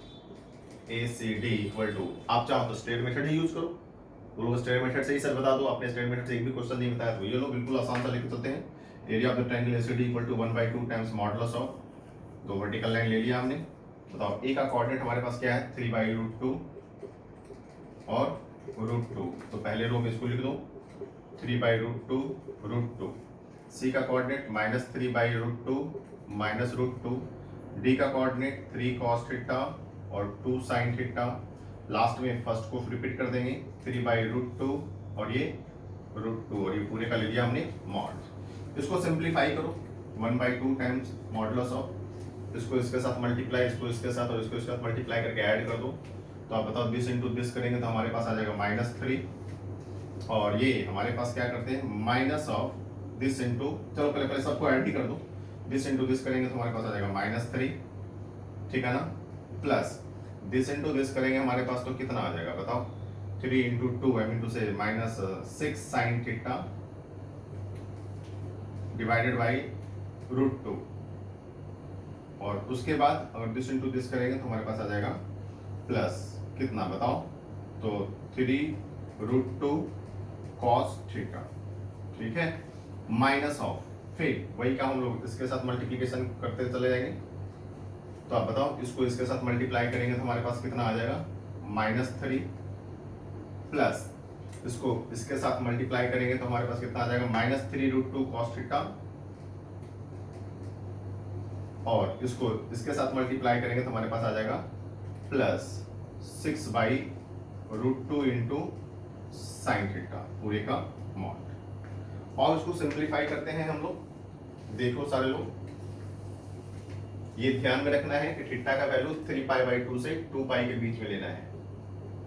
ACD equal to, आप चाहो तो स्ट्रेट मेथड ही यूज करो। वो लोग स्ट्रेट मेथड से ही सर बता दो, आपने स्ट्रेट मेथड से एक भी क्वेश्चन नहीं बताया तो ये लोग बिल्कुल आसान सा लेके चलते हैं। Area of the triangle ACD equal to 1/2 times modulus of, दो वर्टिकल लाइन ले लिया हमने। बताओ ए का कोऑर्डिनेट हमारे पास क्या है, 3/√2 और √2, तो पहले रो में इसको लिख दो 3/√2 √2। सी का कोऑर्डिनेट -3/√2 -√2। डी का कोऑर्डिनेट 3 cos थीटा और 2 sin थीटा। लास्ट में फर्स्ट को रिपीट कर देंगे 3/√2 और ये √2, और ये पूरे का ले लिया हमने मॉड। इसको सिंप्लीफाई करो, 1/2 टाइम्स मॉडुलस ऑफ, इसको इसके साथ मल्टीप्लाई, इसको इसके साथ और इसको इसके साथ मल्टीप्लाई करके ऐड कर दो। तो आप बताओ दिस इंटू दिस करेंगे तो हमारे पास आ जाएगा -3, और ये हमारे पास क्या करते हैं माइनस ऑफ दिस इंटू, चलो पहले सबको ऐड ही कर दो, दिस इंटू दिस करेंगे तो हमारे पास आ जाएगा -3, ठीक है ना, प्लस दिस इंटू दिस करेंगे हमारे पास तो कितना आ जाएगा बताओ, 3 इंटू 2 आई मीन टू से -6 sin थीटा डिवाइडेड बाई √2, और उसके बाद अगर दिस इंटू दिस करेंगे तो हमारे पास आ जाएगा प्लस कितना बताओ, तो 3√2 cos थीटा, ठीक है, माइनस ऑफ, फिर वही का हम लोग इसके साथ मल्टीप्लिकेशन करते चले जाएंगे। तो आप बताओ इसको इसके साथ मल्टीप्लाई करेंगे तो हमारे पास कितना आ जाएगा -3, प्लस इसको इसके साथ मल्टीप्लाई करेंगे तो हमारे पास कितना आ जाएगा -3√2 cos थीटा, और इसको इसके साथ मल्टीप्लाई करेंगे तो हमारे पास आ जाएगा प्लस 6/√2 इंटू साइन थीटा पूरे का मॉड। और इसको सिंप्लीफाई करते हैं हम लोग। देखो सारे लोग, ये ध्यान में रखना है कि थीटा का वैल्यू 3π/2 से 2π के बीच में लेना है,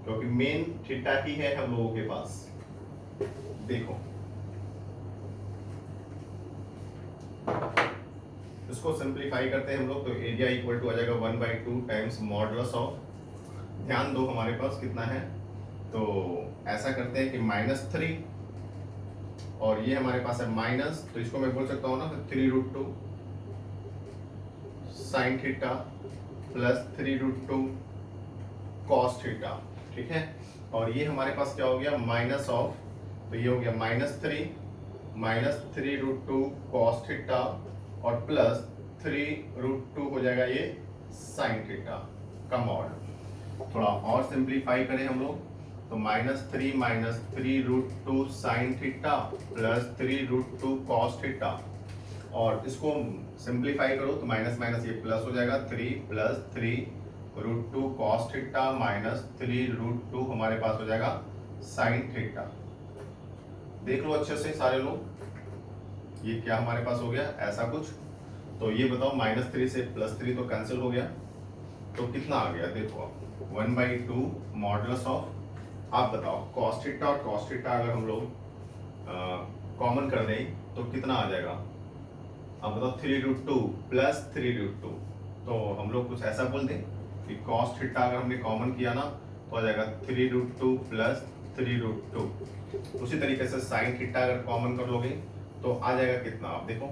क्योंकि मेन थीटा ही है हम लोगों के पास। देखो इसको सिंप्लीफाई करते हैं हम लोग, तो एरिया इक्वल टू आ जाएगा 1/2 टाइम्स मॉडुलस ऑफ, ध्यान दो हमारे पास कितना है, तो ऐसा करते हैं कि -3 और ये हमारे पास है माइनस, तो इसको मैं बोल सकता हूँ ना 3√2 sine theta plus 3√2 cos theta, ठीक है, और ये हमारे पास क्या हो गया माइनस ऑफ, तो ये हो गया -3 cos थीटा और प्लस 3√2 हो जाएगा ये साइन थीटा का मॉड। थोड़ा और सिंप्लीफाई करें हम लोग, तो -3 sine theta plus 3√2 cos theta, और इसको सिंप्लीफाई करो तो माइनस माइनस ये प्लस हो जाएगा 3 प्लस 3√2 cos थीटा माइनस 3√2 हमारे पास हो जाएगा साइन थीटा। देख लो अच्छे से सारे लोग, ये क्या हमारे पास हो गया ऐसा कुछ, तो ये बताओ -3 से +3 तो कैंसिल हो गया, तो कितना आ गया देखो आप 1/2 मॉडुलस ऑफ, आप बताओ cos थीटा और cos थीटा अगर हम लोग कॉमन कर दें तो कितना आ जाएगा, अब बताओ 3√2 प्लस 3√2, तो हम लोग कुछ ऐसा बोल दें कि cos थीटा अगर हमने कॉमन किया ना तो आ जाएगा 3√2 प्लस 3√2। उसी तरीके से साइन थीटा अगर कॉमन कर लोगे तो आ जाएगा कितना, आप देखो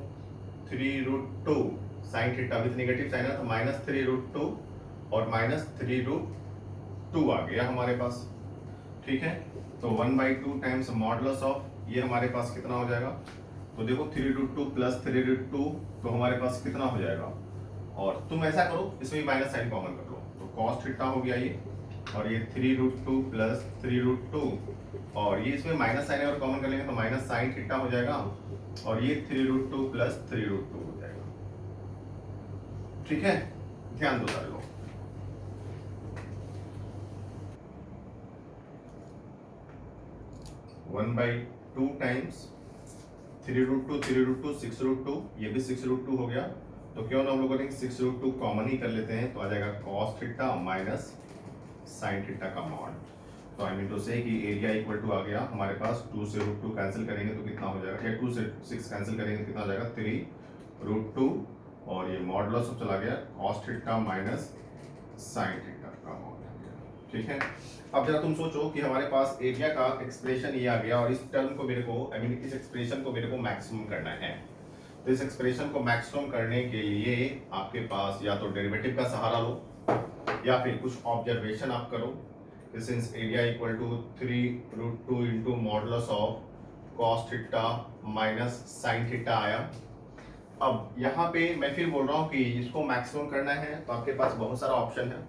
3√2 sine theta with negative sine है तो -3√2 और -3√2 आ गया हमारे पास। ठीक है, तो 1/2 टाइम्स मॉडुलस ऑफ ये हमारे पास कितना हो जाएगा, तो देखो 3√2 प्लस 3√2 तो हमारे पास कितना हो जाएगा, और तुम ऐसा करो इसमें भी माइनस साइन कॉमन कर लो तो cos थीटा हो गया ये, और ये 3√2 प्लस 3√2 और ये इसमें माइनस साइन अगर कॉमन कर लेंगे तो माइनस साइन थीटा हो जाएगा, और ये 3√2 प्लस 3√2 हो जाएगा। ठीक है, ध्यान दो सारे लोग। वन बाई टू टाइम्स 3√2 3√2 6√2, ये भी 6√2 हो गया, तो क्यों ना हम लोग 6√2 कॉमन ही कर लेते हैं, तो आ जाएगा cos theta minus sine theta का मॉड। तो आई मीन टू से कि एरिया इक्वल टू आ गया हमारे पास 2 से √2 कैंसिल करेंगे तो कितना हो जाएगा, या 2 से 6 कैंसिल करेंगे तो कितना हो जाएगा 3√2, और ये मॉडुलस सब चला गया cos theta minus sine theta का मॉड आ गया। ठीक है, अब जरा तुम सोचो कि हमारे पास एरिया का एक्सप्रेशन ये आ गया, और इस टर्म को मेरे को आई मीन इस एक्सप्रेशन को मेरे को मैक्सिमम करना है। तो इस एक्सप्रेशन को मैक्सिमम करने के लिए आपके पास या तो डेरिवेटिव का सहारा लो या फिर कुछ ऑब्जर्वेशन आप करो। Since area equal to 3√2 into modulus of cos theta minus sine theta आया। अब यहाँ पे मैं फिर बोल रहा हूँ कि इसको मैक्सिमम करना है तो आपके पास बहुत सारा ऑप्शन है।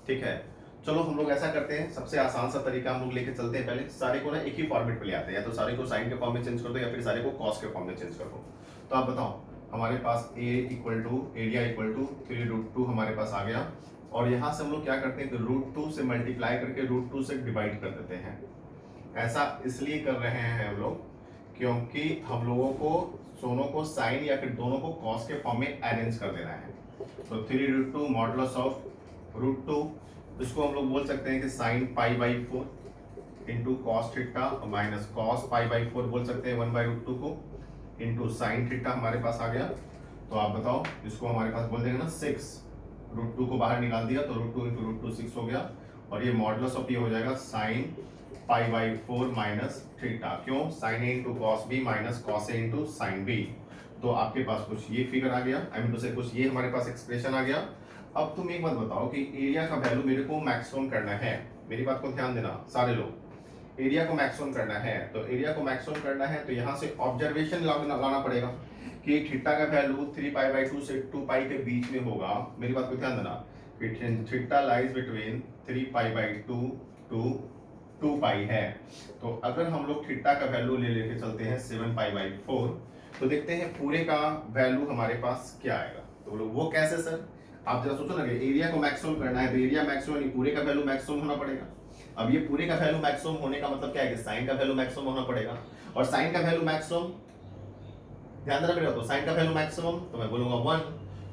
ठीक है, चलो हम लोग ऐसा करते हैं, सबसे आसान सा तरीका हम लोग लेके चलते हैं। पहले सारे को ना एक ही फॉर्मेट पे ले आते हैं, या तो सारे को साइन के फॉर्म में चेंज कर दो या फिर सारे को कॉस के फॉर्म में चेंज कर दो। तो आप बताओ, हमारे पास एरिया इक्वल टू 3√2 हमारे पास आ गया, और यहाँ से हम लोग क्या करते हैं कि √2 से मल्टीप्लाई करके √2 से डिवाइड कर देते हैं। ऐसा इसलिए कर रहे हैं हम लोग क्योंकि हम लोगों को दोनों को साइन या फिर दोनों को कॉस के फॉर्म में अरेंज कर देना है। तो 3√2 मॉडुलस ऑफ √2, इसको हम लोग बोल सकते हैं कि sine π/4 into cos theta minus cos π/4 बोल सकते हैं 1/√2 को, इंटू साइन थीटा हमारे पास आ गया। तो आप बताओ, इसको हमारे पास बोल देंगे ना 6, √2 को बाहर निकाल दिया तो √2 इंटू √2 6 हो गया, और ये मॉडुलस ऑफ ये हो जाएगा साइन π/4 माइनस थीटा। क्यों, sine A into cos B minus cos A into sine B. तो आपके पास कुछ ये फिगर आ गया, आई मीन टू से कुछ ये हमारे पास एक्सप्रेशन आ गया। अब तुम एक बात बताओ कि एरिया का वैल्यू मेरे को मैक्सिमम करना है, मेरी बात को ध्यान देना सारे लोग, एरिया को मैक्सिमम करना है। तो एरिया को मैक्सिमम करना है तो यहाँ से ऑब्जर्वेशन लाना पड़ेगा कि थीटा का वैल्यू 3π/2 से 2π के बीच में होगा। मेरी बात को ध्यान देना कि थीटा लाइज बिटवीन 3π/2 टू 2π है। तो अगर हम लोग थीटा का वैल्यू लेके चलते हैं 7π/4, तो देखते हैं पूरे का वैल्यू हमारे पास क्या आएगा। तो लोग वो कैसे सर, आप जरा सोचो ना कि एरिया को मैक्सिमम करना है तो एरिया मैक्सिमम नहीं, पूरे का वैल्यू मैक्सिमम होना पड़ेगा। अब ये पूरे का वैल्यू मैक्सिमम होने का मतलब क्या है कि साइन का वैल्यू मैक्सिमम होना पड़ेगा, और साइन का वैल्यू मैक्सिमम ध्यान देना पड़ेगा। तो साइन का वैल्यू मैक्सिमम तो मैं बोलूंगा 1,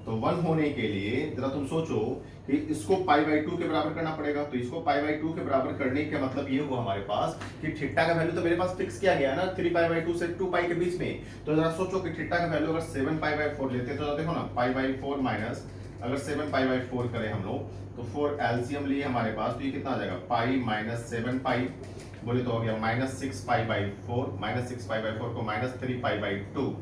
तो 1 होने के लिए जरा तुम सोचो कि इसको π/2 के बराबर करना पड़ेगा। तो इसको π/2 के बराबर करने का मतलब ये हुआ हमारे पास कि थीटा का वैल्यू तो मेरे पास फिक्स किया गया ना 3π/2 से 2π के बीच में। तो जरा सोचो कि थीटा का वैल्यू अगर 7π/4 लेते हैं तो देखो ना π/4 माइनस अगर 7π/4 करें हम लोग तो 4 एलसीएम लिए हमारे पास, तो ये कितना आ जाएगा पाई माइनस 7π बोले तो हो गया -6π/4, -6π/4 को -3π/2।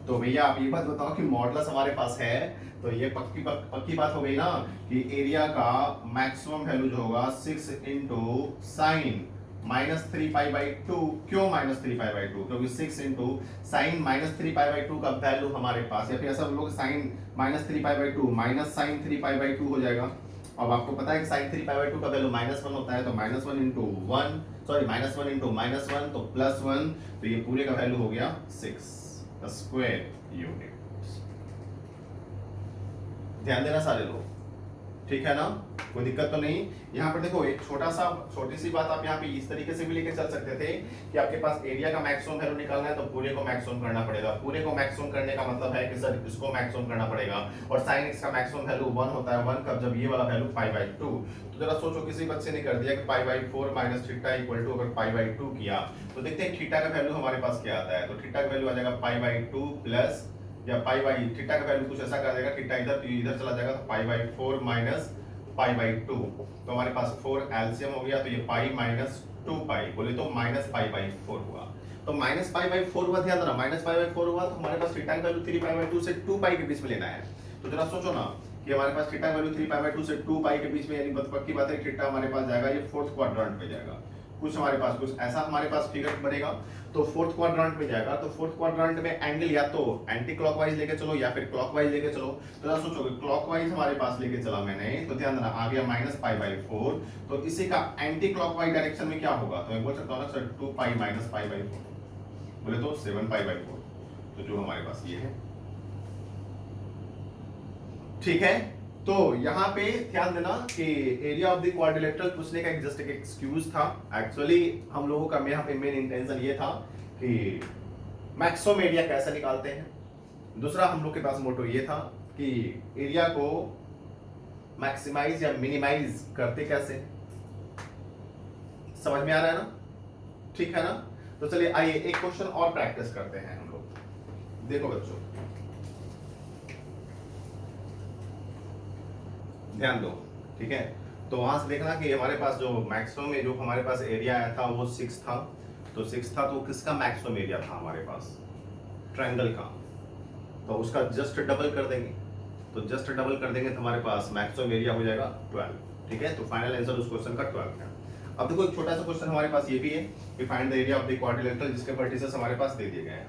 तो भैया आप ये बात बताओ कि मॉडुलस हमारे पास है, तो ये पक्की बात हो गई ना कि एरिया का मैक्सिमम वैल्यू जो होगा 6 इंटू साइन -3π/2। क्यों -3π/2? क्योंकि 6 इंटू साइन -3π/2 का वैल्यू हमारे पास, या फिर ऐसा लोग साइन -3π/2 माइनस साइन 3π/2 हो जाएगा। अब आपको पता है कि साइन 3π/2 का वैल्यू -1 होता है, तो -1 इंटू 1 सॉरी -1 इंटू -1 तो +1, तो ये पूरे का वैल्यू हो गया 6 स्क्वायर यूनिट। ध्यान देना सारे लोग, ठीक है ना, कोई दिक्कत तो नहीं। यहाँ पर देखो एक छोटी सी बात आप यहाँ पे इस तरीके से भी लेके चल सकते थे कि आपके पास एरिया का मैक्सिमम वैल्यू निकालना है तो पूरे को मैक्सिमम करना पड़ेगा। पूरे को मैक्सिमम करने का मतलब है कि सर इसको मैक्सिमम करना पड़ेगा, और साइन x का मैक्सिमम वैल्यू 1 होता है। 1 कब, जब ये वाला वैल्यू π/2। तो जरा सोचो किसी बच्चे ने कर दिया कि π/4 माइनस थीटा इक्वल टू अगर π/2 किया तो देखते हैं थीटा का वैल्यू हमारे पास क्या आता है। तो थीटा का वैल्यू आ जाएगा π/2 प्लस या थीटा का वैल्यू कुछ ऐसा कर देगा, थीटा इधर चला जाएगा तो π/4 माइनस π/2। तो हमारे पास 4 एलसीएम हो गया, तो ये पाई माइनस 2π बोले तो -π/4 हुआ। तो माइनस पाई बाई 4 हुआ, ध्यान देना माइनस पाई बाई 4 हुआ, तो हमारे पास थीटा की वैल्यू 3 पाई बाई 2 से 2 पाई के बीच में लेना है। तो जरा सोचो ना कि हमारे पास थीटा की वैल्यू 3 पाई बाई 2 से 2 पाई के बीच में, यानी पक्की बात है थीटा हमारे पास जाएगा ये फोर्थ क्वाड्रेंट में जाएगा। कुछ हमारे पास कुछ ऐसा हमारे पास फिगर बनेगा, तो फोर्थ क्वाड्रेंट में जाएगा। तो फोर्थ क्वाड्रेंट में एंगल या तो एंटी क्लॉकवाइज लेके चलो या फिर क्लॉकवाइज लेके चलो। तो जरा सोचो क्लॉकवाइज हमारे पास लेके चला मैंने, तो ध्यान देना आ गया माइनस पाई बाई 4, तो इसी का एंटी क्लॉकवाइज डायरेक्शन में क्या होगा, तो मैं बोल सकता हूँ ना sir 2 pi minus pi by 4, बोले तो 7 पाई बाई 4, तो जो हमारे पास ये है। ठीक है, तो यहाँ पे ध्यान देना कि एरिया ऑफ द क्वाड्रिलेटरल पूछने का जस्ट एक एक्सक्यूज था। एक्चुअली हम लोगों का यहाँ पे मेन इंटेंशन ये था कि मैक्सिमम एरिया कैसे निकालते हैं। दूसरा हम लोग के पास मोटो ये था कि एरिया को मैक्सिमाइज या मिनिमाइज करते कैसे। समझ में आ रहा है ना, ठीक है ना। तो चलिए आइए एक क्वेश्चन और प्रैक्टिस करते हैं हम लोग। देखो बच्चों ध्यान दो, ठीक है। तो वहां से देखना कि हमारे पास जो मैक्सिमम में जो हमारे पास एरिया आया था वो 6 था। तो 6 था तो किसका मैक्सिमम एरिया था हमारे पास, ट्रायंगल का। तो उसका जस्ट डबल कर देंगे, तो जस्ट डबल कर देंगे तो हमारे पास मैक्सिमम एरिया हो जाएगा 12। ठीक है, तो फाइनल आंसर उस क्वेश्चन का 12 है। अब देखो एक छोटा सा क्वेश्चन हमारे पास ये भी है कि find the area of the quadrilateral, जिसके वर्टिसेस हमारे पास दे दिए गए हैं।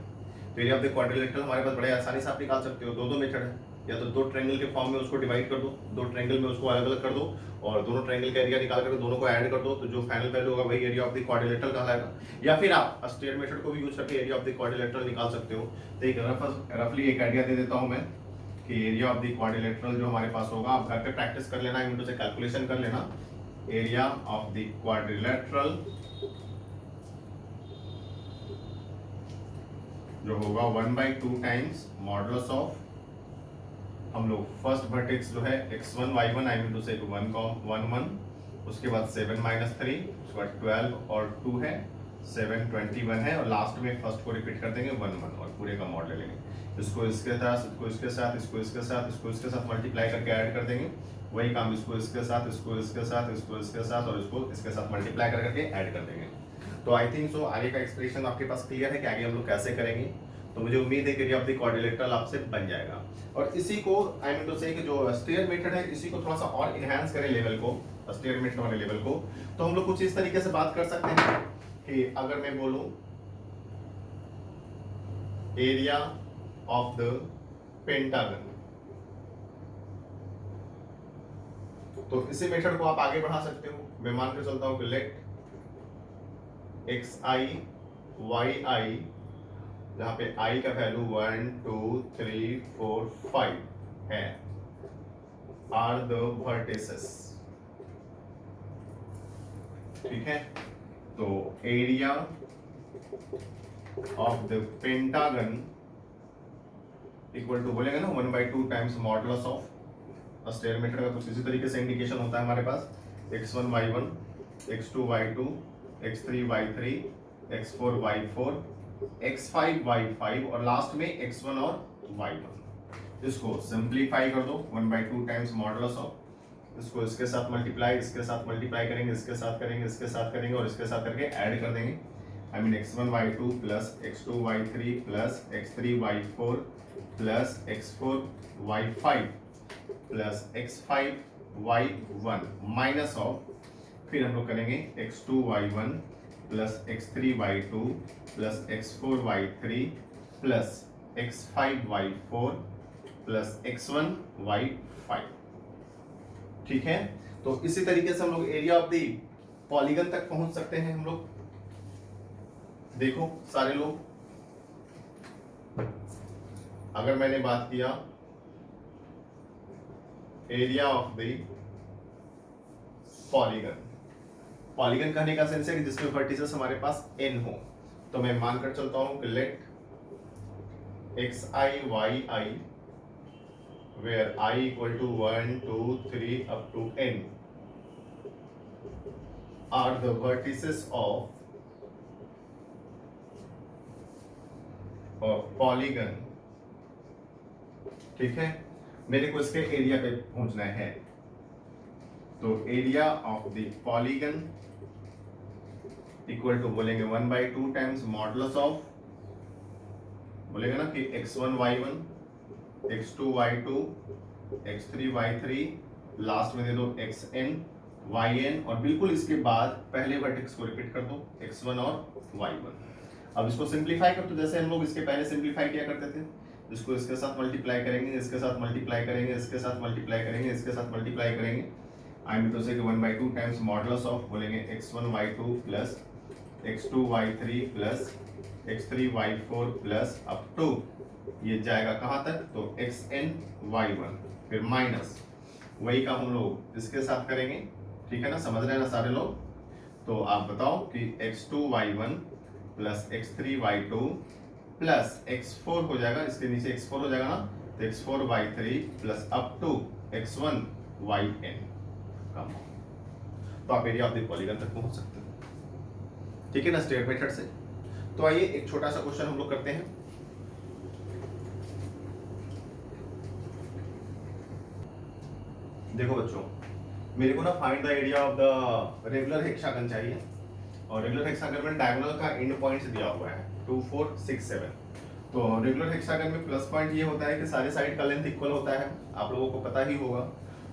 तो एरिया ऑफ द क्वाड्रिलेटरल हमारे पास बड़े आसानी से आप निकाल सकते हो। दो मेथड है, या तो दो ट्रायंगल के फॉर्म में उसको डिवाइड कर दो, दो ट्रायंगल में उसको अलग अलग कर दो और दोनों ट्रायंगल का एरिया निकाल कर दोनों को ऐड कर दो, तो जो फाइनल वैल्यू होगा वही एरिया ऑफ द क्वाड्रिलेटरल कहलाएगा। या फिर आप स्टेयर मेथड को भी यूज करके एरिया ऑफ द क्वाड्रिलेटरल निकाल सकते हो। तो एक रफली एक आइडिया दे देता हूं मैं कि एरिया ऑफ द क्वाड्रिलेटरल जो हमारे पास होगा, आप घर पे प्रैक्टिस कर लेना, इनटू से कैलकुलेशन कर लेना। एरिया ऑफ द क्वाड्रिलेटरल जो होगा 1/2 टाइम्स मॉडुलस ऑफ, हम लोग फर्स्ट वर्टेक्स जो है x1 y1 I mean to से 1 1, उसके बाद 7 - 3, उसके बाद 12 और 2 है 7 21 है, और लास्ट में फर्स्ट को रिपीट कर देंगे 1 1 और पूरे का मॉड ले लेंगे। इसको इसके साथ, इसको इसके साथ, इसको इसके साथ, इसको इसके साथ मल्टीप्लाई करके ऐड कर देंगे। वही काम इसको इसके साथ, इसको इसके साथ, इसको इसके साथ और इसको इसके साथ मल्टीप्लाई करके ऐड कर देंगे। तो आई थिंक सो आगे का एक्सप्रेशन आपके पास क्लियर है कि आगे हम लोग कैसे करेंगे। तो मुझे उम्मीद है कि एरिया ऑफ द क्वाड्रिलेटरल आपसे बन जाएगा। और इसी को आई मीन टू से कि जो स्टेयर मेथड है इसी को थोड़ा सा और इनहैंस करें लेवल को, स्टेयर मेथड वाले लेवल को, तो हम लोग कुछ इस तरीके से बात कर सकते हैं कि अगर मैं बोलूं एरिया ऑफ द पेंटागन, तो इसी मेथड को आप आगे बढ़ा सकते हो। मैं मान के चलता हूं कि लेट xi yi, जहां पे i का वैल्यू 1 2 3 4 5 है, आर द वर्टिसेस। ठीक है, तो area of the pentagon equal to बोलेंगे ना 1/2 times modulus of, stair method का कुछ इसी तरीके से इंडिकेशन होता है हमारे पास x1 y1 x2 y2 x3 y3 x4 y4 x5 y5 और लास्ट में x1 और y1। इसको सिंप्लीफाई कर दो 1/2 टाइम्स मॉडुलस ऑफ, इसको इसके साथ मल्टीप्लाई, इसके साथ मल्टीप्लाई करेंगे, इसके साथ करेंगे, इसके साथ करेंगे और इसके साथ करके ऐड कर देंगे। I mean x1 y2 plus x2 y3 plus x3 y4 plus x4 y5 plus x5 y1 minus of, फिर हम लोग करेंगे x2 y1 plus x3 y2 plus x4 y3 plus x5 y4 plus x1 y5। ठीक है, तो इसी तरीके से हम लोग एरिया ऑफ द पॉलीगन तक पहुंच सकते हैं हम लोग। देखो सारे लोग, अगर मैंने बात किया area of the polygon, polygon कहने का सेंस है कि जिसमें वर्टिसेस हमारे पास n हो, तो मैं मानकर चलता हूं कि late xi yi where I equal to 1 2 3 up to n are the vertices of polygon। ठीक है, मेरे को इसके एरिया पे पहुंचना है, तो area of the polygon equal to बोलेंगे 1/2 टाइम्स मॉडुलस ऑफ, बोलेंगे ना कि x1 y1, x2 y2, x3 y3, last में दे दो xn yn, और बिल्कुल इसके बाद पहले वर्टेक्स को रिपीट कर दो x1 और y1। अब इसको सिंप्लीफाई कर, तो जैसे हम लोग इसके पहले सिंप्लीफाई किया करते थे, इसको इसके साथ मल्टीप्लाई करेंगे, इसके साथ मल्टीप्लाई करेंगे, इसके साथ मल्टीप्लाई करेंगे, इसके साथ मल्टीप्लाई करेंगे। आई मीन टू से 1/2 टाइम्स मॉडुलस ऑफ, बोलेंगे x1 y2 plus x2 y3 plus x3 y4 plus up to ये जाएगा कहाँ तक, तो xn y1, फिर माइनस वही का हम लोग इसके साथ करेंगे। ठीक है ना, समझ रहे हैं ना सारे लोग? तो आप बताओ कि x2 y1 plus x3 y2 plus x4 हो जाएगा, इसके नीचे x4 हो जाएगा ना, तो x4 y3 plus up to x1 yn। तो आप एरिया ऑफ द पॉलीगन तक पहुंच सकते हो। ठीक है ना, स्टेट मेथड से। तो आइए एक छोटा सा क्वेश्चन हम लोग करते हैं। देखो बच्चों, मेरे को ना find the area of the regular hexagon चाहिए, और रेगुलर हेक्सागन में डायगोनल का एंड पॉइंट्स दिया हुआ है 2 4 6 7। तो रेगुलर हेक्सागन में प्लस पॉइंट ये होता है कि सारे साइड का लेंथ इक्वल होता है, आप लोगों को पता ही होगा।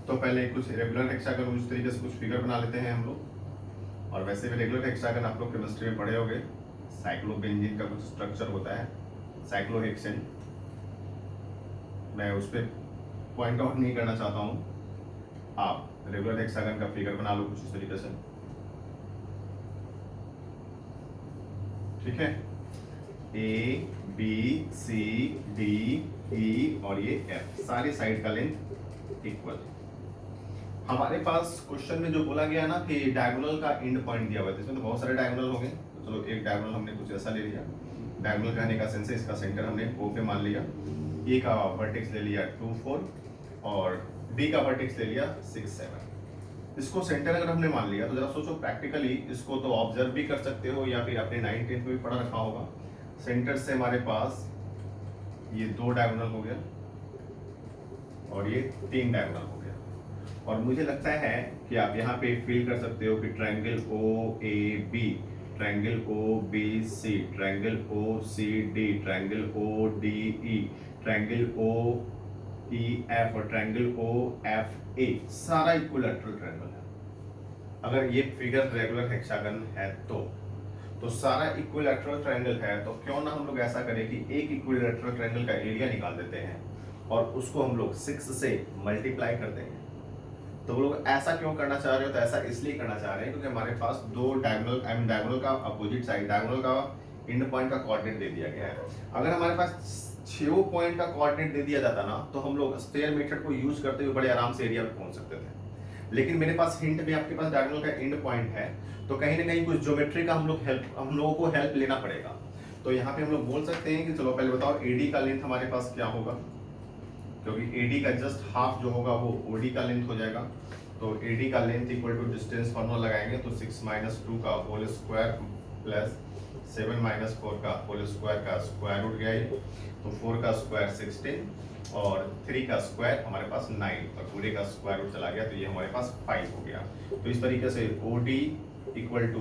तो पहले कुछ रेगुलर हेक्सागन उस तरीके से कुछ फिगर बना लेते हैं हम लोग। और वैसे भी रेगुलर हेक्सागन आप लोग केमिस्ट्री में पढ़े होंगे, साइक्लोबेंजीन का कुछ स्ट्रक्चर होता है, साइक्लोहेक्सेन। मैं उस पर पॉइंट आउट नहीं करना चाहता हूँ, आप रेगुलर हेक्सागन का फिगर बना लो कुछ इस तरीके से। ठीक है, ए बी सी डी ई और ये एफ, सारी साइड का लेंथ इक्वल। हमारे पास क्वेश्चन में जो बोला गया ना कि डायगोनल का एंड पॉइंट दिया हुआ है, इसमें तो बहुत सारे डायगोनल हो गए। तो चलो एक डायगोनल हमने कुछ ऐसा ले लिया, डायगोनल कहने का सेंस है इसका सेंटर हमने ओ पे मान लिया, ए का वर्टेक्स ले लिया 2 4 और बी का वर्टेक्स ले लिया 6 7। इसको सेंटर अगर हमने मान लिया तो जरा सोचो प्रैक्टिकली, इसको तो ऑब्जर्व भी कर सकते हो या फिर अपने 9th 10th में भी पढ़ा रखा होगा। सेंटर से हमारे पास ये 2 डायगोनल हो गया और ये 3 डायगोनल हो गया, और मुझे लगता है कि आप यहाँ पे फील कर सकते हो कि triangle O A B, triangle O B C, triangle O C D, triangle O D E, triangle O E F और ट्रायंगल ओ एफ ए, सारा इक्विलैटरल ट्रायंगल है। अगर ये फिगर रेगुलर हेक्सागन है तो सारा इक्विलैटरल ट्रायंगल है, तो क्यों ना हम लोग ऐसा करें कि एक इक्विलैटरल ट्रायंगल का एरिया निकाल देते हैं और उसको हम लोग 6 से मल्टीप्लाई कर देंगे। तो वो लोग ऐसा क्यों करना चाह रहे हो, तो ऐसा इसलिए करना चाह रहे हैं क्योंकि हमारे पास 2 डायगोनल, आई मीन डायगोनल का अपोजिट साइड, डायगोनल का एंड पॉइंट का कोऑर्डिनेट दे दिया गया है। अगर हमारे पास 6 पॉइंट का कोऑर्डिनेट दे दिया जाता ना, तो हम लोग स्क्वायर मेथड को यूज करते हुए बड़े आराम से एरिया पे पहुंच सकते थे। लेकिन मेरे पास हिंट में आपके पास डायगोनल का एंड पॉइंट है, तो कहीं ना कहीं कुछ ज्योमेट्री का हम लोगों को हेल्प लेना पड़ेगा। तो यहाँ पे हम लोग बोल सकते हैं कि चलो पहले बताओ एडी का लेंथ हमारे पास क्या होगा, क्योंकि एडी का जस्ट हाफ जो होगा वो ओडी का लेंथ हो जाएगा। तो एडी का length equal to distance formula लगाएंगे, तो 6 - 2 का होल स्क्वायर प्लस 7 - 4 का होल स्क्वायर का स्क्वायर रूट गया, तो 4 का स्क्वायर 16 और 3 का स्क्वायर हमारे पास 9 और पूरे का स्क्वायर रूट चला गया, तो ये हमारे पास 5 हो गया। तो इस तरीके से OD इक्वल टू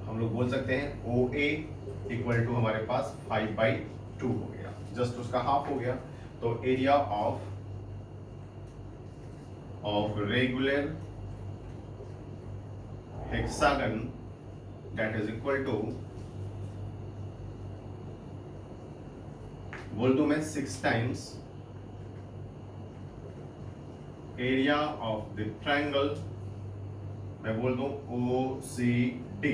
हम लोग बोल सकते हैं OA इक्वल टू हमारे पास 5/2 हो गया, जस्ट उसका हाफ हो गया। तो area of regular hexagon that is equal to, बोल दूं मैं 6 times area of the triangle, मैं बोल दूं OCD,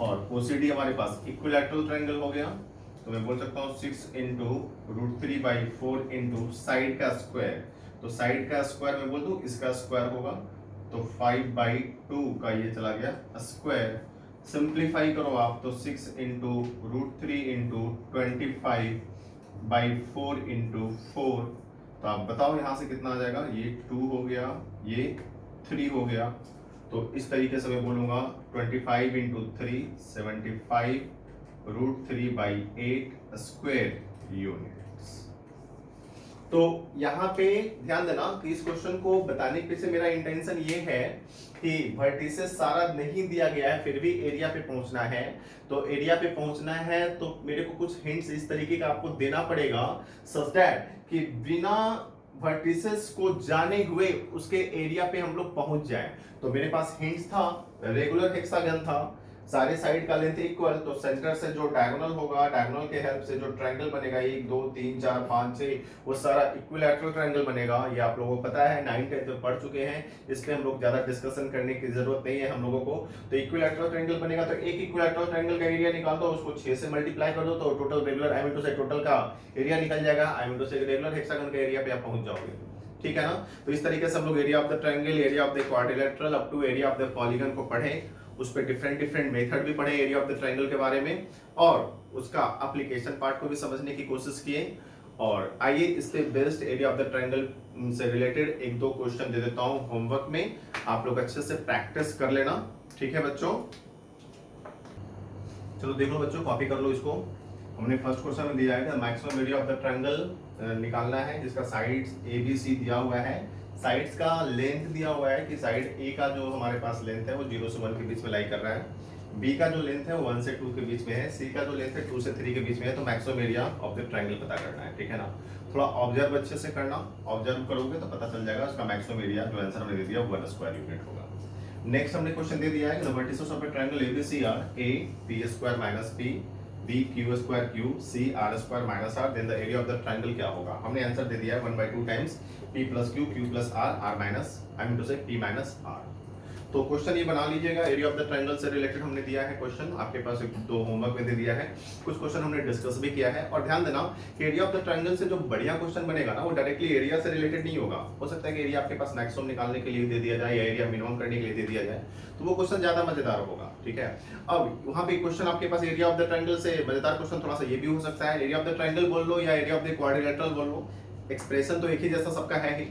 और OCD हमारे पास इक्विलैटरल ट्रायंगल हो गया, तो मैं बोल सकता हूँ 6 × √3/4 इंटू साइड का स्क्वायर। तो साइड का स्क्वायर मैं बोल दूं इसका स्क्वायर होगा, तो 5/2 का ये चला गया स्क्वायर। सिंप्लीफाई करो आप, तो 6 × √3 × 25/4 × 4, तो आप बताओ यहाँ से कितना आ जाएगा, ये 2 हो गया, ये 3 हो गया। तो इस तरीके से मैं बोलूँगा 25 × 3 75 √3/8 स्क्वायर यूनिट्स। तो यहाँ पे ध्यान देना कि इस क्वेश्चन को बताने के पीछे मेरा इंटेंशन ये है कि वर्टिसेस सारा नहीं दिया गया है, फिर भी एरिया पे पहुंचना है। तो एरिया पे पहुंचना है तो मेरे को कुछ हिंट्स इस तरीके का आपको देना पड़ेगा सच दैट कि बिना वर्टिसेस को जाने हुए उसके एरिया पे हम लोग पहुंच जाए। तो मेरे पास हिंट्स था, रेगुलर हेक्सागन था, सारे साइड का लेंथ इक्वल, तो सेंटर से जो डायगोनल होगा, डायगोनल के हेल्प से जो ट्रायंगल बनेगा 1 2 3 4 5 6, वो सारा इक्विलैटरल ट्रायंगल बनेगा। ये आप लोगों को पता है, 9 10 में पढ़ चुके हैं, इस पे हम लोग ज्यादा डिस्कशन करने की जरूरत नहीं है हम लोगों को। तो इक्विलैटरल ट्रायंगल बनेगा, तो एक इक्विलैटरल ट्रायंगल का एरिया निकाल दो, उसको 6 से मल्टीप्लाई कर दो, तो total regular I mean to say total का एरिया निकल जाएगा। I mean to say regular hexagon का एरिया पे आप पहुंच जाओगे, ठीक है ना। तो इस तरीके से हम लोग area of the triangle, area of the quadrilateral up to area of the polygon को पढ़े, उस पर डिफरेंट मेथड भी पढ़े एरिया ऑफ द ट्रायंगल के बारे में, और उसका एप्लीकेशन पार्ट को भी समझने की कोशिश किए। और आइए इस पे based area of the triangle से रिलेटेड एक दो क्वेश्चन दे देता हूं होमवर्क में, आप लोग अच्छे से प्रैक्टिस कर लेना, ठीक है बच्चों। चलो देख लो बच्चों, कॉपी कर लो इसको। हमने फर्स्ट क्वेश्चन में दिया है maximum area of the triangle निकालना है, जिसका साइड्स ए बी सी दिया हुआ है, साइड्स का लेंथ दिया हुआ है कि साइड ए का जो हमारे पास लेंथ है वो 0 से 1 के बीच में लाई कर रहा है, बी का जो लेंथ है वो 1 से 2 के बीच में है, सी का जो लेंथ है 2 से 3 के बीच में है। तो maximum area of the triangle पता करना है, ठीक है ना। थोड़ा ऑब्जर्व अच्छे से करना, ऑब्जर्व करोगे तो पता चल जाएगा। उसका मैक्सिमम एरिया जो आंसर हमने दे दिया 1 स्क्वायर यूनिट होगा। नेक्स्ट हमने क्वेश्चन दे दिया है the vertices of a triangle ABC are A P square minus P, B Q square Q, C R square minus R, then the area of the triangle क्या होगा। हमने answer दे दिया है 1/2 times p plus Q, Q plus R, R minus I mean to say p minus R. तो question ये बना लीजिएगा, एरिया ऑफ द ट्रायंगल से रिलेटेड हमने दिया है क्वेश्चन, आपके पास एक दो होमवर्क में दे दिया है, कुछ क्वेश्चन हमने डिस्कस भी किया है। और ध्यान देना कि एरिया ऑफ द ट्रायंगल से जो बढ़िया क्वेश्चन बनेगा ना, वो डायरेक्टली एरिया से रिलेटेड नहीं होगा। हो सकता है कि एरिया आपके पास मैक्सिमम निकालने के लिए दे दिया जाए या एरिया मिनिमम करने के लिए दे दिया जाए, तो वो क्वेश्चन ज्यादा मजेदार होगा, ठीक है। अब वहां पे क्वेश्चन आपके पास एरिया ऑफ द ट्रायंगल से मजेदार क्वेश्चन थोड़ा सा ये भी हो सकता है, एरिया ऑफ द ट्रायंगल बोल लो या एरिया ऑफ द क्वाड्रिलेटरल बोल लो, एक्सप्रेशन तो एक ही जैसा सबका है ही।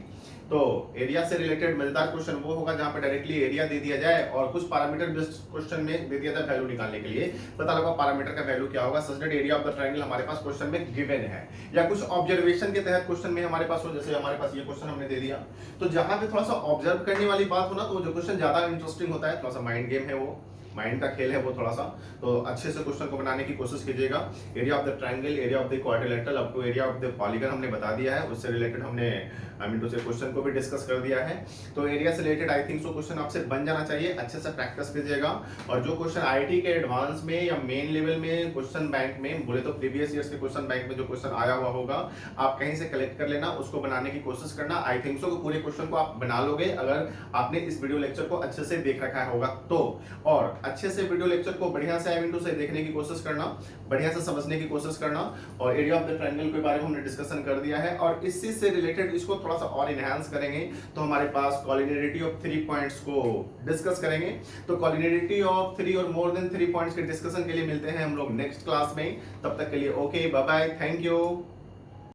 तो एरिया से रिलेटेड मजेदार क्वेश्चन वो होगा जहां पे डायरेक्टली एरिया दे दिया जाए और कुछ पैरामीटर बेस्ड क्वेश्चन में दे दिया जाए वैल्यू निकालने के लिए, पता लगा पैरामीटर का वैल्यू क्या होगा, such that area of the triangle हमारे पास क्वेश्चन में गिवन है, या कुछ ऑब्जर्वेशन के तहत क्वेश्चन में हमारे पास हो, जैसे हमारे पास ये क्वेश्चन हमने दे दिया। तो जहां पे थोड़ा सा ऑब्जर्व करने वाली बात हो ना, तो जो क्वेश्चन ज्यादा इंटरेस्टिंग होता है, थोड़ा सा माइंड गेम है, वो माइंड का खेल है वो थोड़ा सा, तो अच्छे से क्वेश्चन को बनाने की कोशिश कीजिएगा। Area of the triangle, area of the quadrilateral up to area of the polygon हमने बता दिया है, उससे रिलेटेड हमने I mean to say question को भी डिस्कस कर दिया है। तो एरिया से related I think so question आपसे बन जाना चाहिए, अच्छे से प्रैक्टिस कीजिएगा। और जो क्वेश्चन आईआईटी के एडवांस में या मेन लेवल में क्वेश्चन बैंक में बोले तो प्रीवियस ईयर्स के क्वेश्चन बैंक में जो क्वेश्चन आया हुआ होगा, आप कहीं से कलेक्ट कर लेना, उसको बनाने की कोशिश करना। आई थिंक सो पूरे क्वेश्चन को आप बना लोगे अगर आपने इस वीडियो लेक्चर को अच्छे से देख रखा होगा तो। और अच्छे से वीडियो लेक्चर को बढ़िया से आई मीन टू से देखने की कोशिश करना, बढ़िया से समझने की कोशिश करना। और एरिया ऑफ द ट्रायंगल के बारे में हमने डिस्कशन कर दिया है, और इसी से रिलेटेड इसको थोड़ा सा और इनहैंस करेंगे तो हमारे पास कॉलिनियरिटी ऑफ 3 पॉइंट्स को डिस्कस करेंगे। तो कॉलिनियरिटी ऑफ 3 और मोर देन 3 पॉइंट्स के डिस्कशन के लिए मिलते हैं हम लोग नेक्स्ट क्लास में। तब तक के लिए okay, bye bye, thank you.